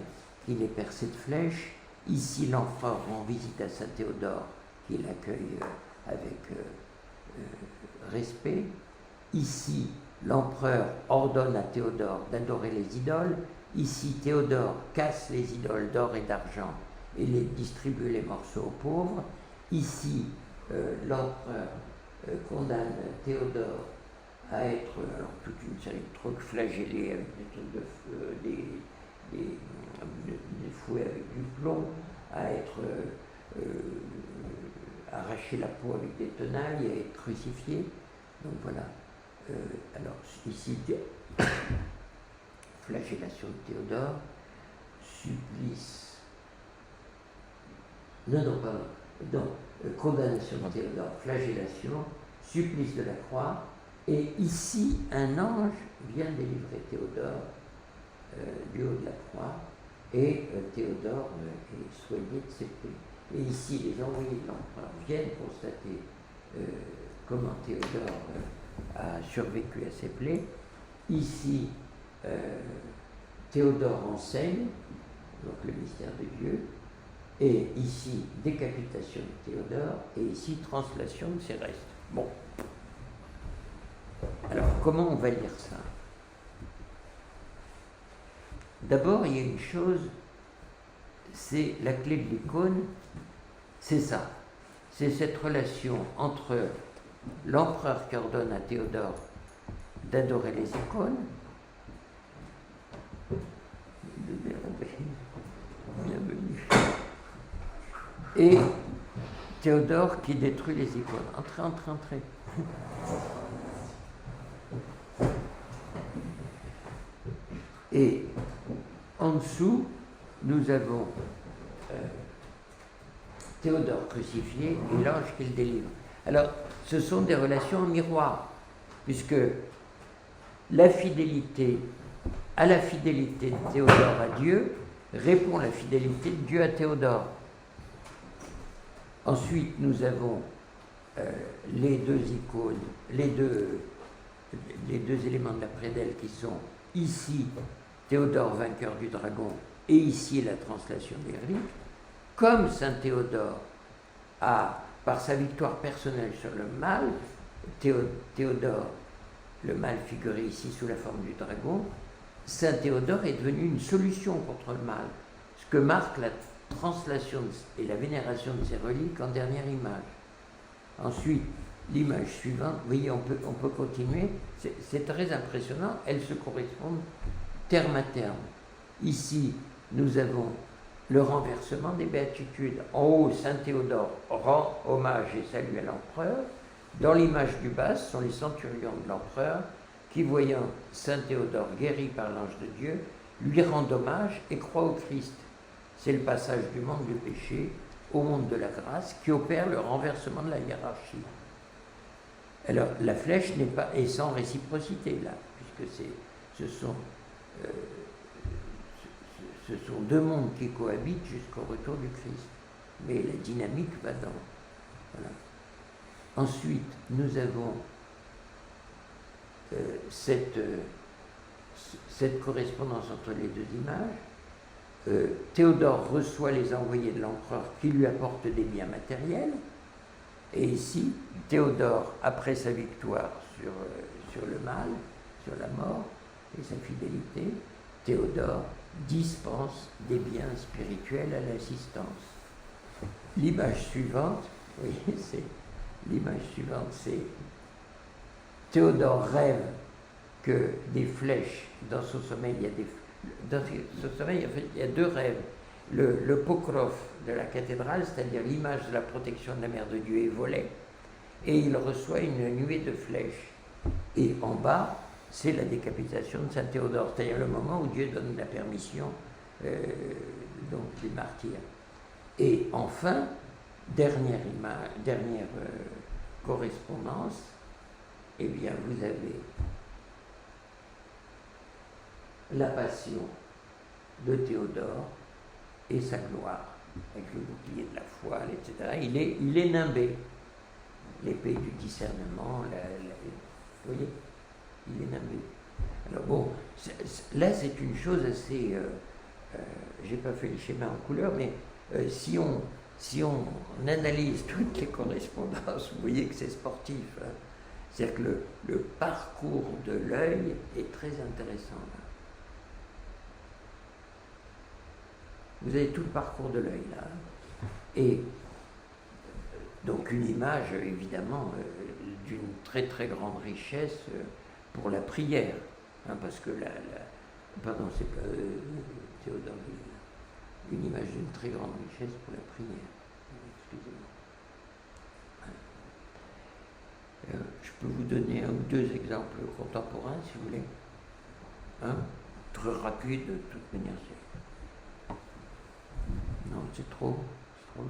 qu'il est percé de flèches. Ici, l'empereur rend visite à Saint Théodore, qui l'accueille avec respect. Ici, l'empereur ordonne à Théodore d'adorer les idoles. Ici, Théodore casse les idoles d'or et d'argent et les distribue les morceaux aux pauvres. Ici, l'empereur condamne Théodore à être, alors toute une série de trucs flagellés avec des trucs de feu, des fouets avec du plomb, à être arraché la peau avec des tenailles et à être crucifié. Donc voilà. Alors ici, flagellation de Théodore, supplice. Non, pardon. Donc, condamnation de Théodore, flagellation, supplice de la croix. Et ici, un ange vient délivrer Théodore du haut de la croix. Et Théodore est soigné de ses plaies. Et ici, les envoyés de l'empereur viennent constater comment Théodore a survécu à ses plaies. Ici, Théodore enseigne, donc le mystère de Dieu, et ici, décapitation de Théodore, et ici, translation de ses restes. Bon. Alors, comment on va lire ça? D'abord, il y a une chose, c'est la clé de l'icône, c'est ça. C'est cette relation entre l'empereur qui ordonne à Théodore d'adorer les icônes, bienvenue, et Théodore qui détruit les icônes. Entrez. Et en dessous, nous avons Théodore crucifié et l'ange qui le délivre. Alors, ce sont des relations en miroir, puisque la fidélité de Théodore à Dieu répond la fidélité de Dieu à Théodore. Ensuite, nous avons les deux icônes, les deux éléments de la prédelle qui sont ici Théodore vainqueur du dragon et ici la translation des reliques, comme saint Théodore a, par sa victoire personnelle sur le mal, Théodore, le mal figuré ici sous la forme du dragon, saint Théodore est devenu une solution contre le mal, ce que marque la translation et la vénération de ces reliques en dernière image. Ensuite, l'image suivante, vous voyez, on peut continuer, c'est très impressionnant, elles se correspondent terme à terme. Ici, nous avons le renversement des béatitudes. En haut, saint Théodore rend hommage et salue à l'empereur. Dans l'image du bas, ce sont les centurions de l'empereur qui, voyant saint Théodore guéri par l'ange de Dieu, lui rendent hommage et croient au Christ. C'est le passage du monde du péché au monde de la grâce qui opère le renversement de la hiérarchie. Alors, la flèche est sans réciprocité là, puisque ce sont deux mondes qui cohabitent jusqu'au retour du Christ. Mais la dynamique va dans. Voilà. Ensuite, nous avons cette correspondance entre les deux images. Théodore reçoit les envoyés de l'empereur qui lui apportent des biens matériels. Et ici, Théodore, après sa victoire sur le mal, sur la mort et sa fidélité, Théodore dispense des biens spirituels à l'assistance. L'image suivante, oui, c'est Théodore rêve que des flèches, dans son sommeil, il y a deux rêves. Le pokrov de la cathédrale, c'est-à-dire l'image de la protection de la Mère de Dieu, est volée, et il reçoit une nuée de flèches. Et en bas, c'est la décapitation de saint Théodore, c'est-à-dire le moment où Dieu donne la permission donc des martyrs. Et enfin, dernière correspondance, eh bien, vous avez la passion de Théodore et sa gloire, avec le bouclier de la foi, etc. Il est nimbé, l'épée du discernement, vous voyez, il est nimbé. Alors bon, là c'est une chose assez, j'ai pas fait le schéma en couleur, mais si on analyse toutes les correspondances, vous voyez que c'est sportif. Hein. C'est-à-dire que le parcours de l'œil est très intéressant. Là. Vous avez tout le parcours de l'œil là. Et donc une image évidemment d'une très très grande richesse pour la prière. Hein, parce que pardon, c'est pas Théodore, une image d'une très grande richesse pour la prière. Excusez-moi. Je peux vous donner un ou deux exemples contemporains si vous voulez. Très rapide, de toute manière. Non, c'est trop long.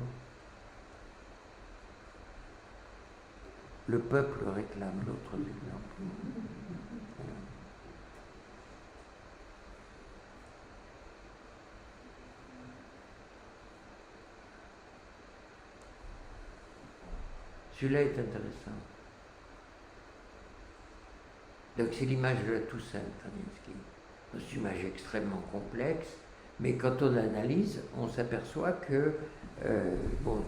Le peuple réclame d'autres exemples. Celui-là est intéressant. Donc c'est l'image de la Toussaint, Kandinsky. C'est une image extrêmement complexe, mais quand on analyse, on s'aperçoit que on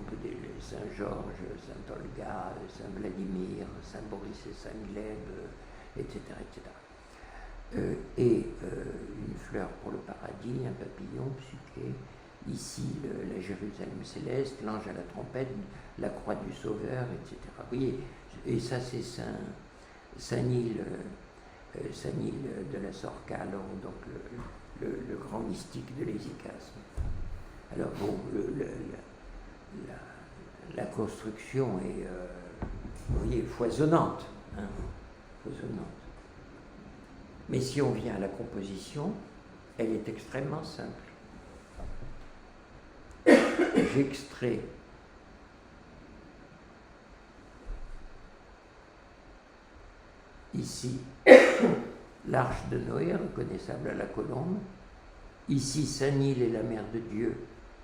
peut dire Saint-Georges, Saint-Olga, Saint-Vladimir, Saint-Boris et Saint-Gleb, etc. Et une fleur pour le paradis, un papillon, psyché. Ici, la Jérusalem céleste, l'ange à la trompette, la croix du Sauveur, etc. Vous voyez, et ça c'est Saint-Nil de la Sorcalo, donc le grand mystique de l'hésychasme. Alors bon, la construction est, vous voyez, foisonnante, hein, foisonnante. Mais si on vient à la composition, elle est extrêmement simple. J'extrais ici l'arche de Noé, reconnaissable à la colombe. Ici, Saint-Nil et la Mère de Dieu,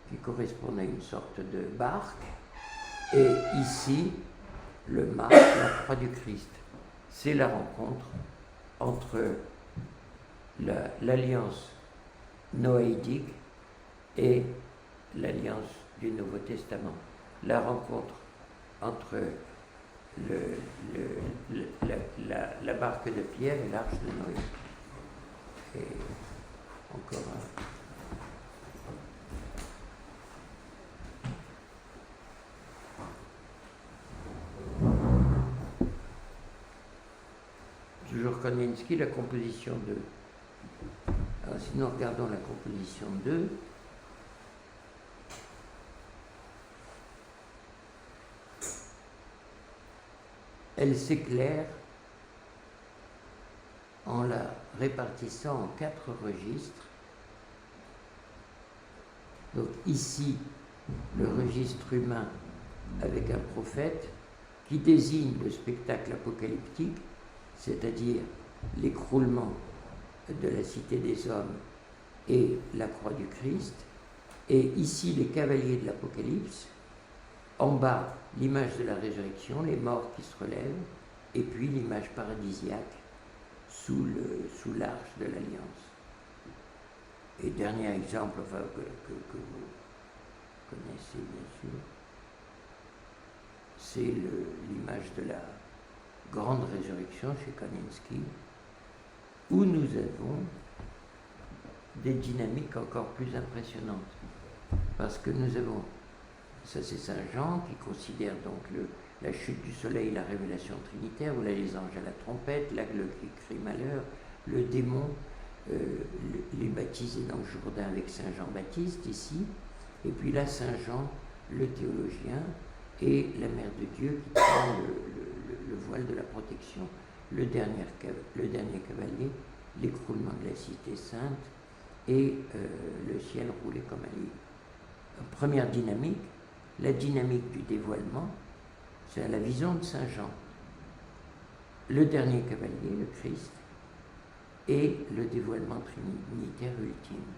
qui correspondent à une sorte de barque. Et ici, le mât, la croix du Christ. C'est la rencontre entre l'alliance noaïdique et l'alliance du Nouveau Testament. La rencontre entre la barque de Pierre et l'arche de Noé. Et encore un. Toujours Kandinsky, la composition 2. Alors, si nous regardons la composition 2, elle s'éclaire en la répartissant en 4 registres. Donc ici, le registre humain avec un prophète qui désigne le spectacle apocalyptique, c'est-à-dire l'écroulement de la cité des hommes et la croix du Christ, et ici les cavaliers de l'Apocalypse, en bas l'image de la résurrection, les morts qui se relèvent, et puis l'image paradisiaque sous l'arche de l'Alliance. Et dernier exemple, enfin, que vous connaissez bien sûr, c'est l'image de la grande résurrection chez Kandinsky, où nous avons des dynamiques encore plus impressionnantes. Parce que nous avons, ça c'est Saint Jean qui considère donc la chute du soleil, la révélation trinitaire, où là les anges à la trompette, l'aigle qui crie malheur, le démon, les baptisés dans le Jourdain avec Saint Jean-Baptiste ici, et puis là Saint Jean, le théologien, et la Mère de Dieu qui prend le voile de la protection, le dernier cavalier, l'écroulement de la cité sainte et le ciel roulé comme un livre. Première dynamique, la dynamique du dévoilement, c'est la vision de Saint Jean. Le dernier cavalier, le Christ, et le dévoilement trinitaire ultime.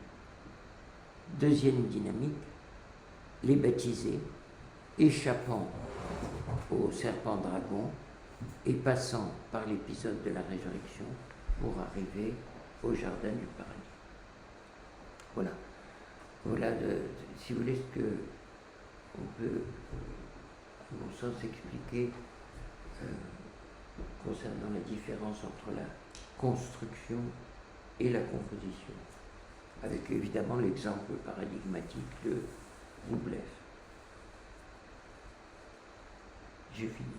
Deuxième dynamique, les baptisés, échappant au serpent dragon et passant par l'épisode de la résurrection pour arriver au jardin du paradis. Voilà. Voilà, si vous voulez, ce que on peut, à mon sens, expliquer concernant la différence entre la construction et la composition, avec évidemment l'exemple paradigmatique de Roublev. J'ai fini.